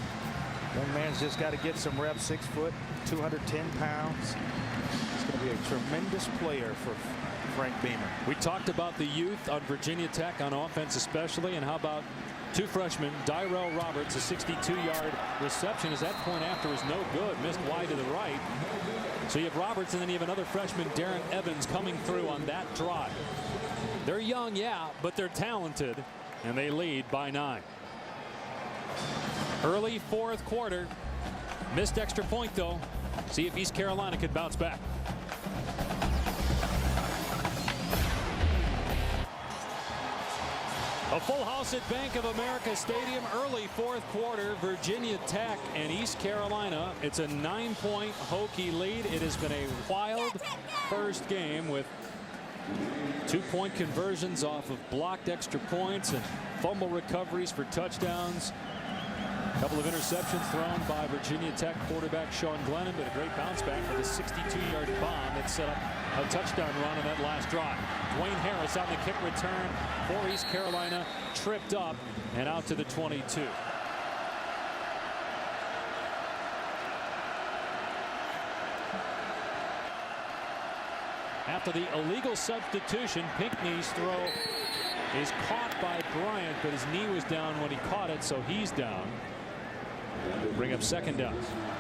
Young man's just got to get some reps. 6 foot, 210 pounds. He's going to be a tremendous player for Frank Beamer. We talked about the youth on Virginia Tech on offense especially, and how about 2 freshmen, Dyrell Roberts, a 62-yard reception as that point after was no good, missed wide to the right. So you have Roberts, and then you have another freshman, Darren Evans, coming through on that drive. They're young, yeah, but they're talented, and they lead by 9. Early 4th quarter. Missed extra point, though. See if East Carolina could bounce back. A full house at Bank of America Stadium. Early 4th quarter. Virginia Tech and East Carolina. It's a 9-point Hokie lead. It has been a wild first game with 2-point conversions off of blocked extra points and fumble recoveries for touchdowns. A couple of interceptions thrown by Virginia Tech quarterback Sean Glennon, but a great bounce back for the 62-yard bomb that set up a touchdown run on that last drive. Dwayne Harris on the kick return for East Carolina, tripped up and out to the 22. After the illegal substitution, Pinkney's throw is caught by Bryant, but his knee was down when he caught it, so he's down. Bring up 2nd down.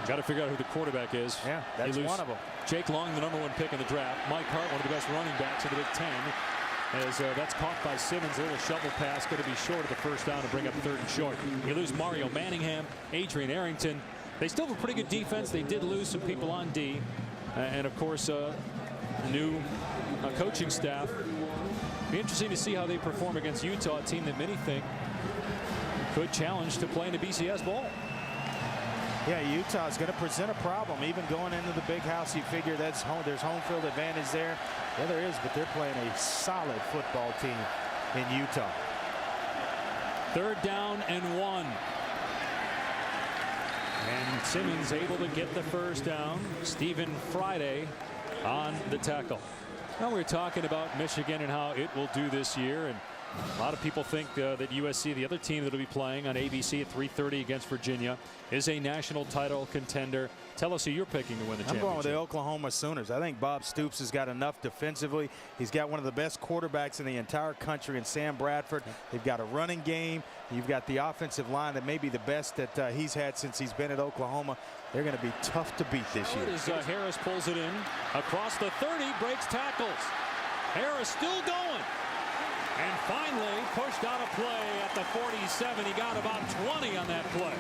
Got to figure out who the quarterback is. Yeah, that's one of them. Jake Long, the #1 pick in the draft. Mike Hart, one of the best running backs in the Big Ten. As that's caught by Simmons. A little shovel pass, going to be short of the 1st down to bring up 3rd and short. You lose Mario Manningham, Adrian Arrington. They still have a pretty good defense. They did lose some people on D. And of course, new coaching staff. Be interesting to see how they perform against Utah, a team that many think could challenge to play in the BCS Bowl. Yeah, Utah is going to present a problem. Even going into the big house, you figure that's there's home field advantage there. Yeah, there is, but they're playing a solid football team in Utah. 3rd down and 1. And Simmons able to get the 1st down. Stephen Friday on the tackle. Now we're talking about Michigan and how it will do this year, and a lot of people think that USC, the other team that will be playing on ABC at 3:30 against Virginia, is a national title contender. Tell us who you're picking to win the championship. I'm going with the Oklahoma Sooners. I think Bob Stoops has got enough defensively. He's got one of the best quarterbacks in the entire country in Sam Bradford. They've got a running game. You've got the offensive line that may be the best that he's had since he's been at Oklahoma. They're going to be tough to beat this year. As Harris pulls it in across the 30, breaks tackles. Harris still going. And finally pushed out a play at the 47. He got about 20 on that play.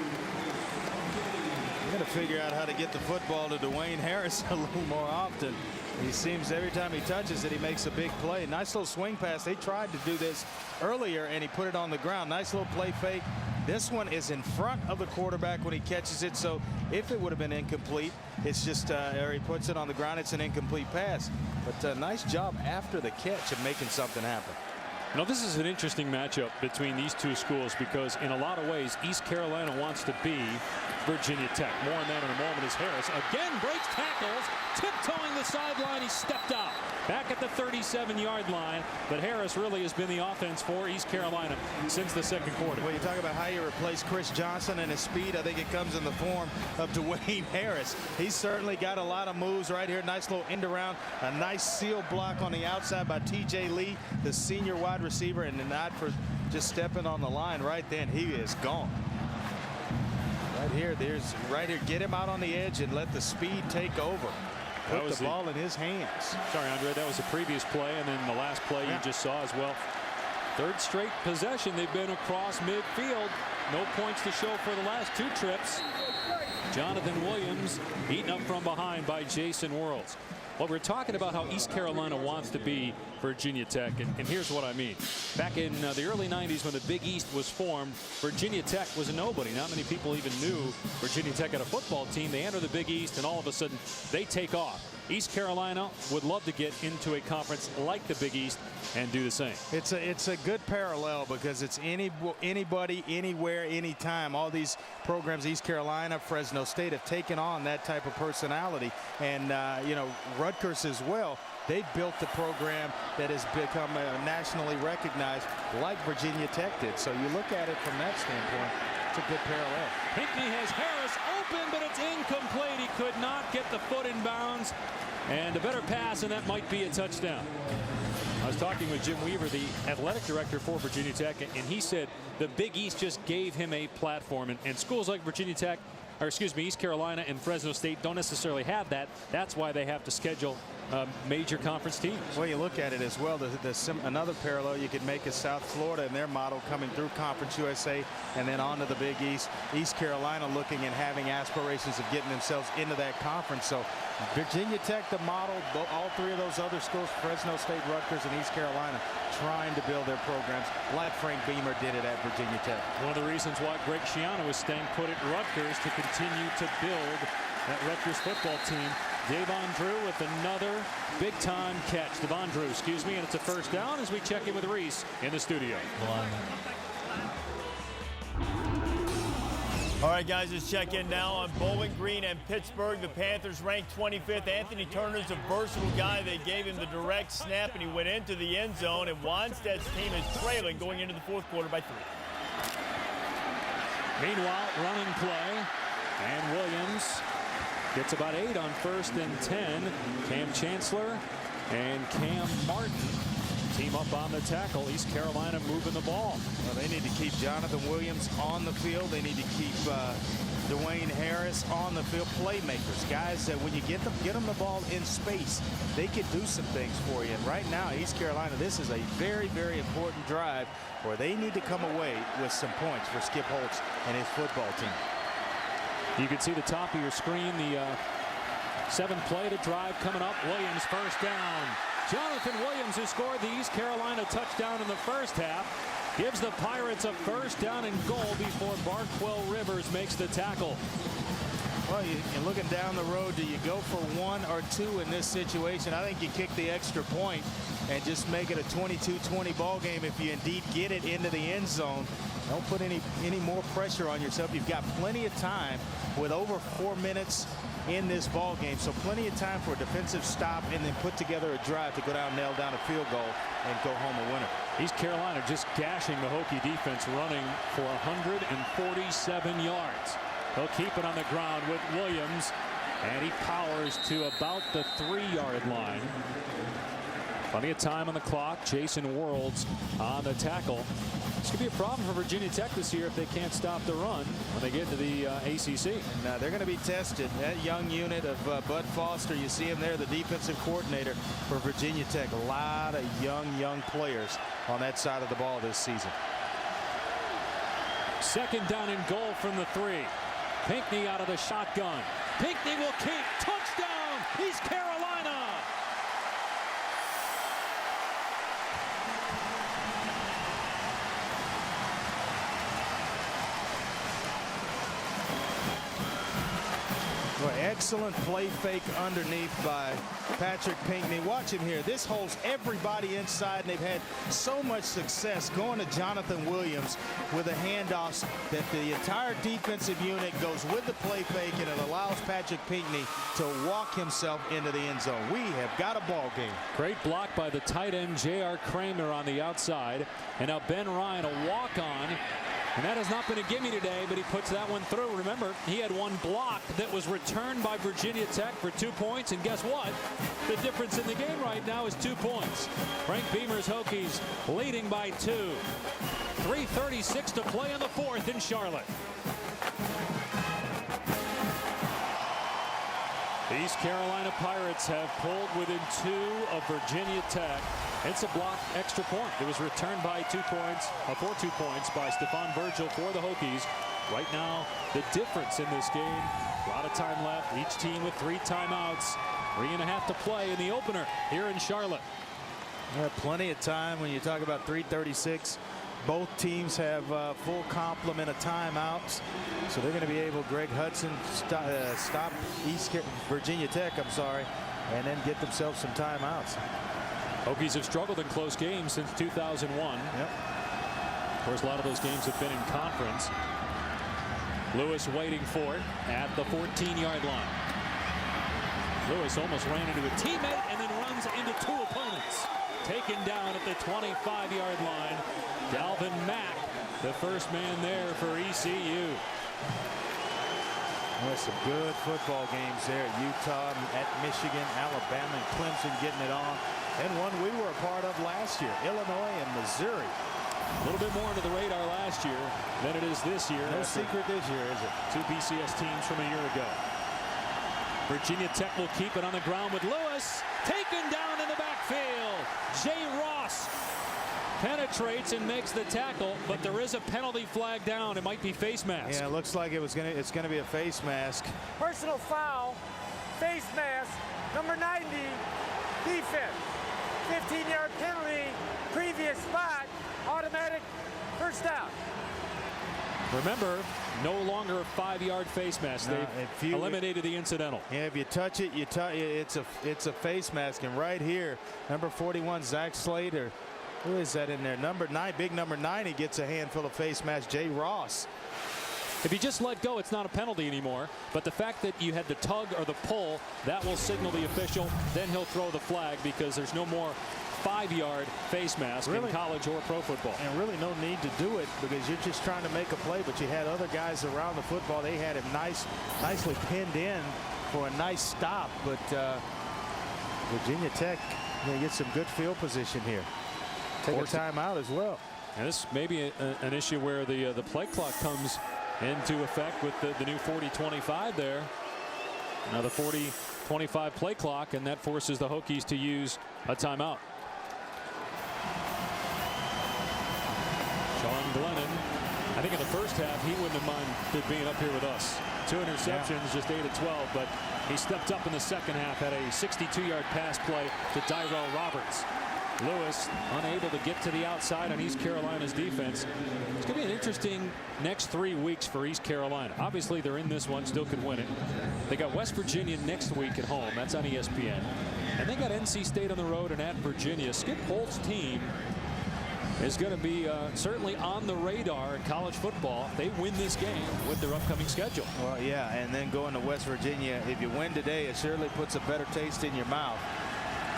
Got to figure out how to get the football to Dwayne Harris a little more often. He seems every time he touches it, he makes a big play. Nice little swing pass. They tried to do this earlier, and he put it on the ground. Nice little play fake. This one is in front of the quarterback when he catches it, so if it would have been incomplete, it's just, or he puts it on the ground, it's an incomplete pass. But nice job after the catch of making something happen. Now, this is an interesting matchup between these two schools because in a lot of ways, East Carolina wants to be Virginia Tech. More on that in a moment as Harris again breaks tackles, tiptoeing the sideline. He stepped out back at the 37-yard line. But Harris really has been the offense for East Carolina since the 2nd quarter. Well, you talk about how you replace Chris Johnson and his speed. I think it comes in the form of Dwayne Harris. He's certainly got a lot of moves right here. Nice little end around. A nice seal block on the outside by T.J. Lee, the senior wide receiver, and the nod for just stepping on the line right then. He is gone. here. Right here. Get him out on the edge and let the speed take over. Put the ball in his hands. Sorry, Andre, that was the previous play, and then the last play you just saw as well. Third straight possession. They've been across midfield. No points to show for the last 2 trips. Jonathan Williams eaten up from behind by Jason Worlds. Well, we're talking about how East Carolina wants to be Virginia Tech, and here's what I mean. Back in the early 90s when the Big East was formed, Virginia Tech was a nobody. Not many people even knew Virginia Tech had a football team. They enter the Big East, and all of a sudden they take off. East Carolina would love to get into a conference like the Big East and do the same. It's a good parallel because it's anybody, anywhere, anytime. All these programs, East Carolina, Fresno State, have taken on that type of personality, and you know, Rutgers as well. They built the program that has become nationally recognized like Virginia Tech did. So you look at it from that standpoint, it's a good parallel. Pinkney has Harris open, but it's incomplete. He could not get the foot in bounds, and a better pass, and that might be a touchdown. I was talking with Jim Weaver, the athletic director for Virginia Tech, and he said the Big East just gave him a platform, and schools like Virginia Tech, or excuse me, East Carolina and Fresno State don't necessarily have that. That's why they have to schedule major conference teams. Well, you look at it as well. Another parallel you could make is South Florida and their model coming through Conference USA and then on to the Big East. East Carolina looking and having aspirations of getting themselves into that conference. So Virginia Tech, the model, all 3 of those other schools, Fresno State, Rutgers, and East Carolina, trying to build their programs like Frank Beamer did it at Virginia Tech. One of the reasons why Greg Schiano is staying put at Rutgers to continue to build that Rutgers football team. Davon Drew with another big-time catch. Devon Drew, excuse me, and it's a first down as we check in with Reese in the studio. All right, guys, let's check in now on Bowling Green and Pittsburgh. The Panthers ranked 25th. Anthony Turner's a versatile guy. They gave him the direct snap, and he went into the end zone, and Wanstead's team is trailing going into the 4th quarter by 3. Meanwhile, running play, and Williams gets about 8 on 1st and 10. Cam Chancellor and Cam Martin team up on the tackle. East Carolina moving the ball. Well, they need to keep Jonathan Williams on the field. They need to keep Dwayne Harris on the field. Playmakers, guys that when you get them the ball in space, they can do some things for you. And right now, East Carolina, this is a very, very important drive where they need to come away with some points for Skip Holtz and his football team. You can see the top of your screen, the 7th play to drive coming up. Williams first down. Jonathan Williams, who scored the East Carolina touchdown in the first half, gives the Pirates a first down and goal before Barquell Rivers makes the tackle. Well, you're looking down the road. Do you go for 1 or 2 in this situation? I think you kick the extra point and just make it a 22-20 ball game if you indeed get it into the end zone. Don't put any more pressure on yourself. You've got plenty of time with over 4 minutes in this ball game, so plenty of time for a defensive stop and then put together a drive to go down, nail down a field goal, and go home a winner. East Carolina just gashing the Hokie defense, running for 147 yards. They'll keep it on the ground with Williams, and he powers to about the 3-yard line. Plenty of time on the clock. Jason Worlds on the tackle. This could be a problem for Virginia Tech this year if they can't stop the run when they get to the ACC. Now they're going to be tested. That young unit of Bud Foster, you see him there, the defensive coordinator for Virginia Tech. A lot of young players on that side of the ball this season. 2nd down and goal from the 3. Pinkney out of the shotgun. Pinkney will keep. Touchdown, East Carolina. Well, excellent play fake underneath by Patrick Pinkney. Watch him here. This holds everybody inside, and they've had so much success going to Jonathan Williams with the handoffs that the entire defensive unit goes with the play fake, and it allows Patrick Pinkney to walk himself into the end zone. We have got a ball game. Great block by the tight end J.R. Kramer on the outside, and now Ben Ryan, a walk-on. And that has not been a gimme today, but he puts that one through. Remember, he had one block that was returned by Virginia Tech for 2 points. And guess what? The difference in the game right now is 2 points. Frank Beamer's Hokies leading by 2. 3:36 to play in the 4th in Charlotte. East Carolina Pirates have pulled within 2 of Virginia Tech. It's a block extra point. It was returned by 2 points, for 2 points by Stephon Virgil for the Hokies. Right now, the difference in this game, a lot of time left. Each team with 3 timeouts, 3.5 to play in the opener here in Charlotte. Plenty of time when you talk about 3:36. Both teams have full complement of timeouts, so they're going to be able. Greg Hudson stop Virginia Tech, and then get themselves some timeouts. Hokies have struggled in close games since 2001. Yep. Of course, a lot of those games have been in conference. Lewis waiting for it at the 14-yard line. Lewis almost ran into a teammate and then runs into 2 opponents. Taken down at the 25-yard line. Dalvin Mack, the first man there for ECU. Well, some good football games there at Utah, at Michigan, Alabama, and Clemson getting it on. And one we were a part of last year, Illinois and Missouri. A little bit more under the radar last year than it is this year. No secret this year, is it? 2 BCS teams from a year ago. Virginia Tech will keep it on the ground with Lewis. Taken down in the backfield. Jay Ross penetrates and makes the tackle, but there is a penalty flag down. It might be face mask. Yeah, it looks like it's gonna be a face mask. Personal foul, face mask, number 90, defense. 15-yard penalty, previous spot, automatic first down. Remember, no longer a 5-yard face mask. They've eliminated the incidental. Yeah, if you touch it, it's a face mask. And right here, number 41, Zach Slater. Who is that in there? Number 9, big number 90 gets a handful of face mask. Jay Ross. If you just let go, it's not a penalty anymore. But the fact that you had the tug or the pull, that will signal the official. Then he'll throw the flag because there's no more 5-yard face mask in college or pro football. And really no need to do it because you're just trying to make a play, but you had other guys around the football. They had him nicely pinned in for a nice stop, but Virginia Tech going to get some good field position here. Take a timeout as well. And this may be an issue where the play clock comes into effect with the new 40-25 there. Now the 40-25 play clock, and that forces the Hokies to use a timeout. Sean Glennon, I think in the first half he wouldn't have minded being up here with us. 2 interceptions, just 8 of 12, but he stepped up in the second half, had a 62-yard pass play to Dyrell Roberts. Lewis unable to get to the outside on East Carolina's defense. It's going to be an interesting next 3 weeks for East Carolina. Obviously, they're in this one, still could win it. They got West Virginia next week at home. That's on ESPN. And they got NC State on the road and at Virginia. Skip Holtz's team is going to be certainly on the radar in college football if they win this game with their upcoming schedule. Well, yeah, and then going to West Virginia, if you win today, it surely puts a better taste in your mouth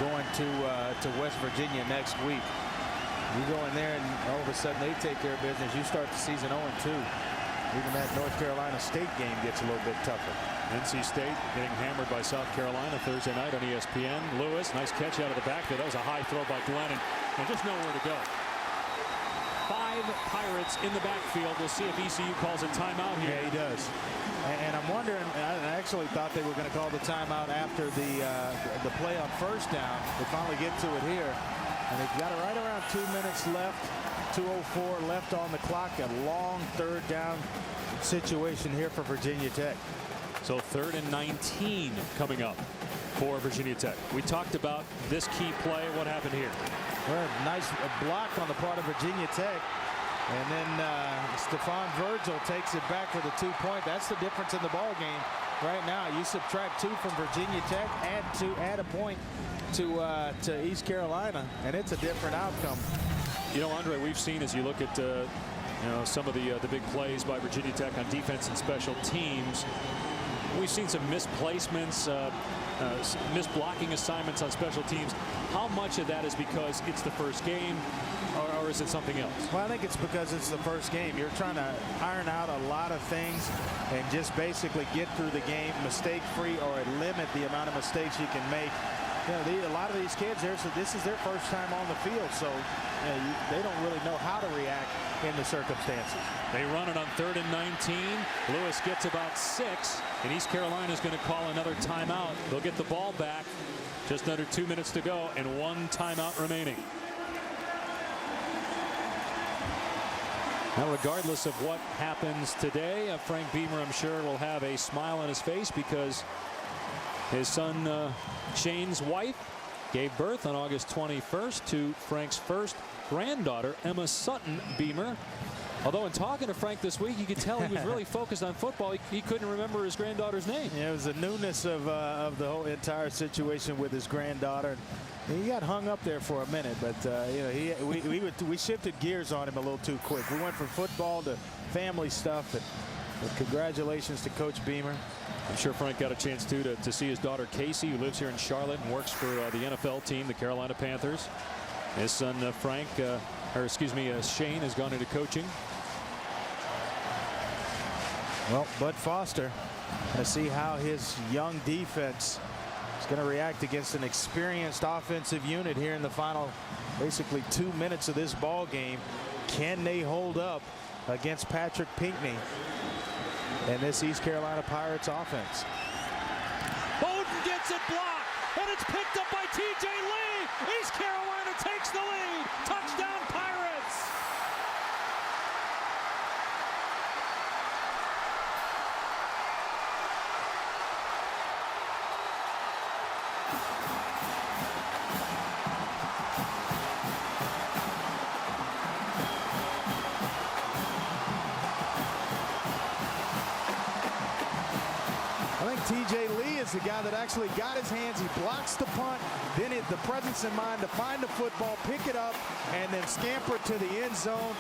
going to West Virginia next week. You go in there and all of a sudden they take care of business. You start the season 0-2. Even that North Carolina State game gets a little bit tougher. NC State getting hammered by South Carolina Thursday night on ESPN. Lewis, nice catch out of the backfield. That was a high throw by Glennon, and just nowhere to go. 5 Pirates in the backfield. We'll see if ECU calls a timeout here. Yeah, he does. And I'm wondering, I actually thought they were going to call the timeout after the play on first down. They finally get to it here. And they've got it right around 2 minutes left. 2:04 left on the clock. A long 3rd down situation here for Virginia Tech. So 3rd and 19 coming up for Virginia Tech. We talked about this key play. What happened here? Well, nice block on the part of Virginia Tech. And then Stephon Virgil takes it back for the 2-point. That's the difference in the ball game right now. You subtract 2 from Virginia Tech, add a point to East Carolina, and it's a different outcome. You know, Andre, we've seen as you look at some of the big plays by Virginia Tech on defense and special teams. We've seen some misplacements, missed blocking assignments on special teams. How much of that is because it's the first game, or is it something else? Well, I think it's because it's the first game. You're trying to iron out a lot of things and just basically get through the game mistake-free or limit the amount of mistakes you can make. a lot of these kids there, so this is their first time on the field, so they don't really know how to react in the circumstances. They run it on 3rd and 19. Lewis gets about 6, and East Carolina is going to call another timeout. They'll get the ball back. Just under 2 minutes to go and 1 timeout remaining. Now, regardless of what happens today, Frank Beamer, I'm sure, will have a smile on his face because his son Shane's wife gave birth on August 21st to Frank's first granddaughter, Emma Sutton Beamer. Although in talking to Frank this week, you could tell he was really focused on football. He couldn't remember his granddaughter's name. Yeah, it was the newness of the whole entire situation with his granddaughter. He got hung up there for a minute, but we shifted gears on him a little too quick. We went from football to family stuff, and congratulations to Coach Beamer. I'm sure Frank got a chance too to see his daughter Casey, who lives here in Charlotte and works for the NFL team, the Carolina Panthers. His son Shane has gone into coaching. Well, Bud Foster, to see how his young defense is going to react against an experienced offensive unit here in the final basically 2 minutes of this ball game. Can they hold up against Patrick Pinkney and this East Carolina Pirates offense? Bowden gets it blocked, and it's picked up by T.J. Lee. East Carolina takes the lead. Touchdown Pirates. T.J. Lee is the guy that actually got his hands. He blocks the punt, then the presence in mind to find the football, pick it up, and then scamper to the end zone.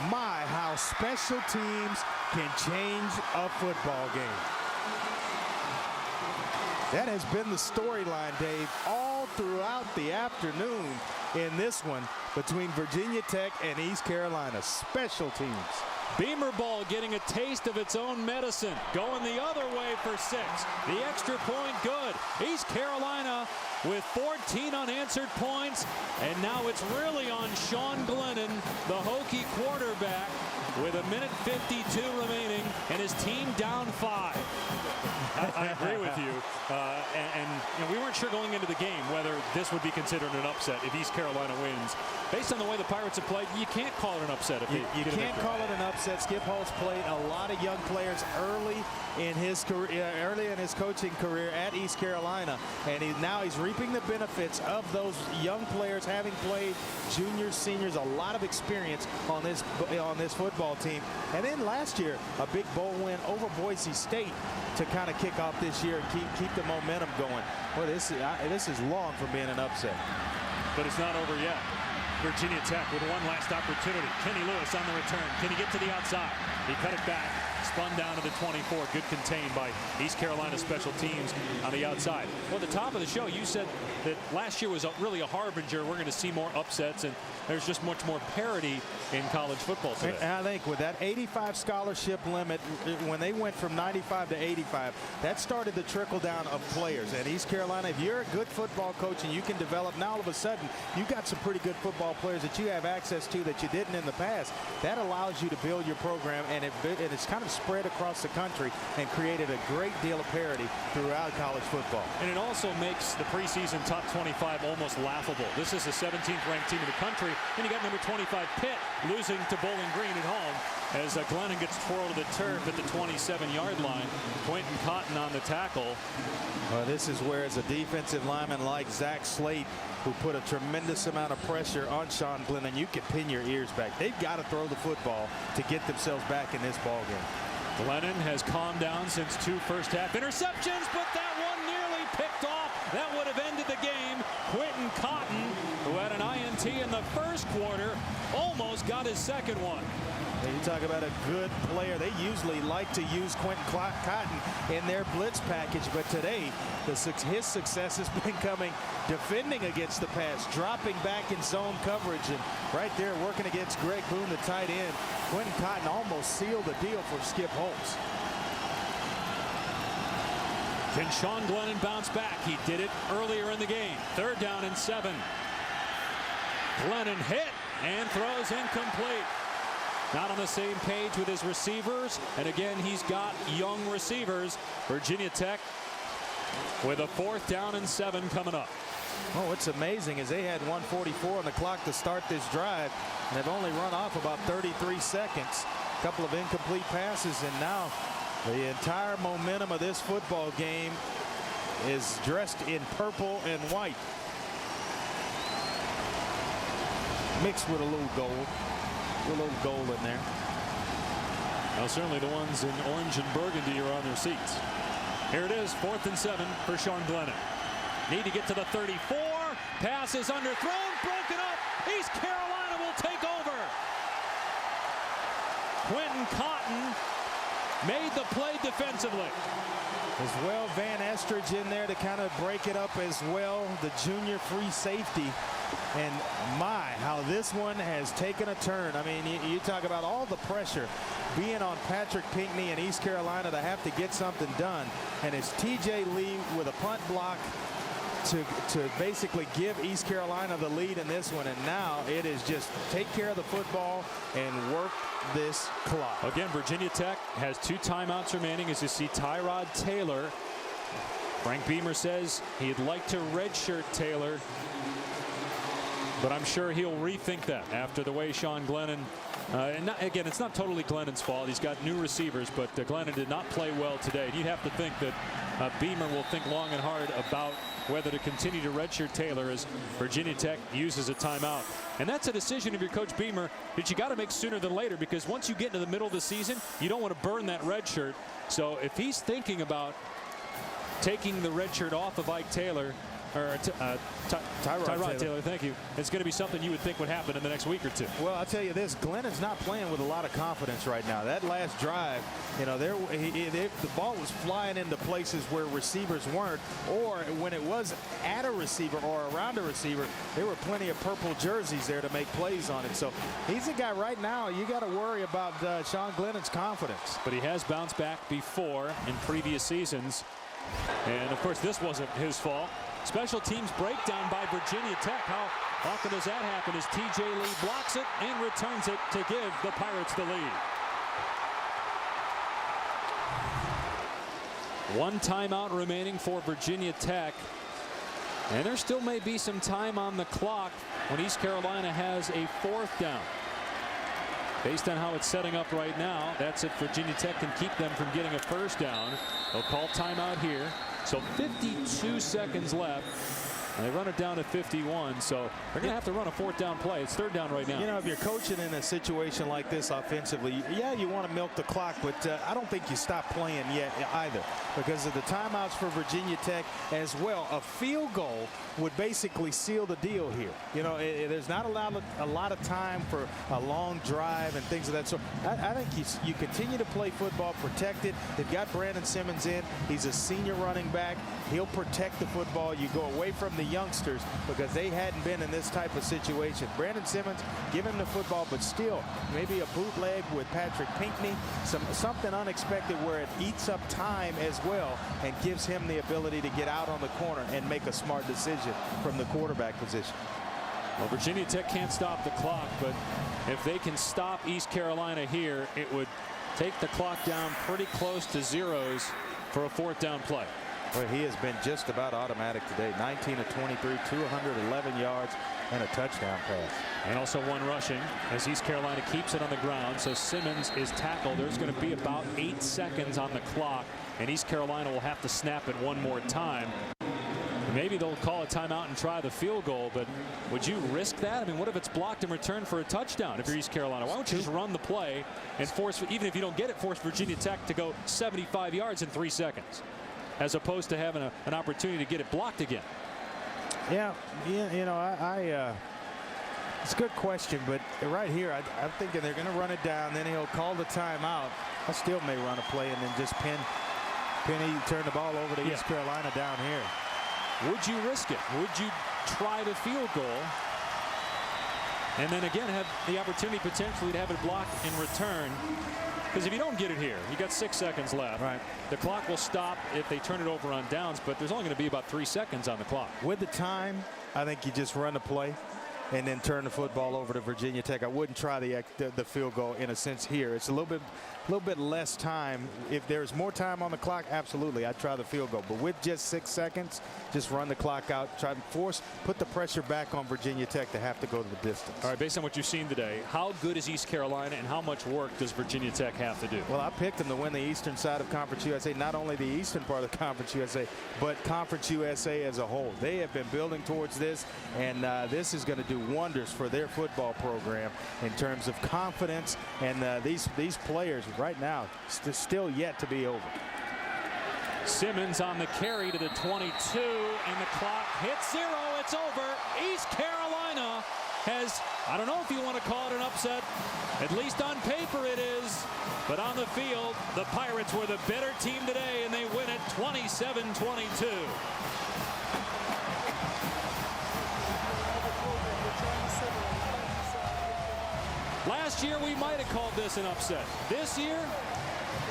My, how special teams can change a football game. That has been the storyline, Dave, all throughout the afternoon in this one between Virginia Tech and East Carolina. Special teams. Beamer ball getting a taste of its own medicine. Going the other way for 6. The extra point good. East Carolina with 14 unanswered points. And now it's really on Sean Glennon, the Hokie quarterback, with 1:52 remaining and his team down 5. I agree with you. And we weren't sure going into the game whether this would be considered an upset if East Carolina wins. Based on the way the Pirates have played, you can't call it an upset. You can't call it an upset. Skip Holtz played a lot of young players early in his career, early in his coaching career at East Carolina, and now he's reaping the benefits of those young players having played juniors, seniors, a lot of experience on this football team. And then last year, a big bowl win over Boise State to kind of kick off this year and keep the momentum going. Well, this is long from being an upset. But it's not over yet. Virginia Tech with one last opportunity. Kenny Lewis on the return. Can he get to the outside? He cut it back. Spun down to the 24. Good contained by East Carolina special teams on the outside. Well, at the top of the show, you said that last year was really a harbinger. We're going to see more upsets, and there's just much more parity in college football today. And I think with that 85 scholarship limit, when they went from 95 to 85, that started the trickle down of players. And East Carolina, if you're a good football coach and you can develop, now all of a sudden you got some pretty good football players that you have access to that you didn't in the past. That allows you to build your program, and it's kind of spread across the country and created a great deal of parity throughout college football. And it also makes the preseason top 25 almost laughable. This is the 17th ranked team in the country, and you got number 25 Pitt losing to Bowling Green at home as Glennon gets twirled to the turf at the 27-yard line. Quentin Cotton on the tackle. Well, this is where, as a defensive lineman like Zach Slate, who put a tremendous amount of pressure on Sean Glennon, you can pin your ears back. They've got to throw the football to get themselves back in this ball game. Glennon has calmed down since 2 first-half interceptions, but that one nearly picked off. That would have ended the game. Quentin Cotton, who had an INT in the first quarter, almost got his second one. You talk about a good player. They usually like to use Quentin Cotton in their blitz package, but today his success has been coming defending against the pass, dropping back in zone coverage, and right there working against Greg Boone, the tight end. Quentin Cotton almost sealed the deal for Skip Holtz. Can Sean Glennon bounce back? He did it earlier in the game. 3rd down and 7. Glennon hit and throws incomplete. Not on the same page with his receivers. And again, he's got young receivers. Virginia Tech with a 4th down and 7 coming up. Oh, what's amazing is they had 1:44 on the clock to start this drive, and they've only run off about 33 seconds. A couple of incomplete passes, and now the entire momentum of this football game is dressed in purple and white, mixed with a little gold. A little gold in there. Well, certainly the ones in orange and burgundy are on their seats. Here it is, 4th and 7 for Sean Glennon. Need to get to the 34. Pass is underthrown, broken up. East Carolina will take over. Quentin Cotton made the play defensively. As well, Van Estridge in there to kind of break it up as well. The junior free safety. And my, how this one has taken a turn. I mean, you talk about all the pressure being on Patrick Pinkney and East Carolina to have to get something done. And it's T.J. Lee with a punt block to basically give East Carolina the lead in this one. And now it is just take care of the football and work this clock. Again, Virginia Tech has 2 timeouts remaining. As you see, Tyrod Taylor. Frank Beamer says he'd like to redshirt Taylor, but I'm sure he'll rethink that after the way Sean Glennon, again, it's not totally Glennon's fault. He's got new receivers, but Glennon did not play well today. And you'd have to think that Beamer will think long and hard about whether to continue to redshirt Taylor as Virginia Tech uses a timeout. And that's a decision of your coach Beamer that you got to make sooner than later, because once you get into the middle of the season, you don't want to burn that red shirt. So if he's thinking about taking the red shirt off of Ike Taylor, or Tyrod Taylor, thank you. It's going to be something you would think would happen in the next week or 2. Well, I'll tell you this, Glennon's not playing with a lot of confidence right now. That last drive, you know, the ball was flying into places where receivers weren't, or when it was at a receiver or around a receiver, there were plenty of purple jerseys there to make plays on it. So he's a guy right now, you got to worry about Sean Glennon's confidence. But he has bounced back before in previous seasons. And, of course, this wasn't his fault. Special teams breakdown by Virginia Tech. How often does that happen as T.J. Lee blocks it and returns it to give the Pirates the lead? 1 timeout remaining for Virginia Tech. And there still may be some time on the clock when East Carolina has a 4th down. Based on how it's setting up right now, that's if Virginia Tech can keep them from getting a 1st down. They'll call timeout here. So 52 seconds left. And they run it down to 51, so they're going to have to run a 4th down play. It's 3rd down right now. You know, if you're coaching in a situation like this offensively, yeah, you want to milk the clock, but I don't think you stop playing yet either, because of the timeouts for Virginia Tech as well. A field goal would basically seal the deal here. You know, there's not a lot of time for a long drive and things of that sort. I think you continue to play football, protect it. They've got Brandon Simmons in. He's a senior running back. He'll protect the football. You go away from the youngsters because they hadn't been in this type of situation. Brandon Simmons, give him the football, but still maybe a bootleg with Patrick Pinkney, something unexpected where it eats up time as well and gives him the ability to get out on the corner and make a smart decision from the quarterback position. Well, Virginia Tech can't stop the clock, but if they can stop East Carolina here, it would take the clock down pretty close to zeros for a 4th down play. Well, he has been just about automatic today. 19 of 23, 211 yards, and a touchdown pass. And also 1 rushing as East Carolina keeps it on the ground. So Simmons is tackled. There's going to be about 8 seconds on the clock, and East Carolina will have to snap it one more time. Maybe they'll call a timeout and try the field goal, but would you risk that? I mean, what if it's blocked in return for a touchdown if you're East Carolina? Why don't you just run the play and force, even if you don't get it, force Virginia Tech to go 75 yards in 3 seconds, as opposed to having an opportunity to get it blocked again? Yeah, you know, it's a good question, but right here, I'm thinking they're going to run it down, then he'll call the timeout. I still may run a play and then just turn the ball over to East Carolina down here. Would you risk it? Would you try the field goal and then again have the opportunity potentially to have it blocked in return? Because if you don't get it here, you got 6 seconds left. Right. The clock will stop if they turn it over on downs, but there's only going to be about 3 seconds on the clock. With the time, I think you just run the play and then turn the football over to Virginia Tech. I wouldn't try the field goal in a sense here. It's a little bit less time. If there's more time on the clock, absolutely, I'd try the field goal. But with just 6 seconds, just run the clock out. Try to put the pressure back on Virginia Tech to have to go to the distance. All right, based on what you've seen today, how good is East Carolina and how much work does Virginia Tech have to do? Well, I picked them to win the eastern side of Conference USA, not only the eastern part of the Conference USA, but Conference USA as a whole. They have been building towards this, and this is going to do wonders for their football program in terms of confidence. And these players right now still yet to be over. Simmons on the carry to the 22, and the clock hits 0. It's over. East Carolina has, I don't know if you want to call it an upset, at least on paper it is, but on the field, the Pirates were the better team today, and they win it 27-22. Last year, we might have called this an upset. This year,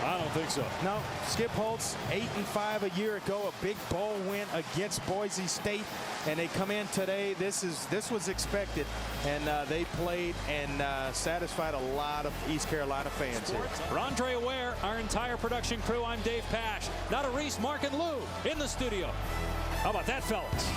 I don't think so. No, Skip Holtz, 8-5 a year ago, a big bowl win against Boise State, and they come in today. This was expected, and they played and satisfied a lot of East Carolina fans here. For Andre Ware, our entire production crew, I'm Dave Pash. Not a Reese, Mark, and Lou in the studio. How about that, fellas?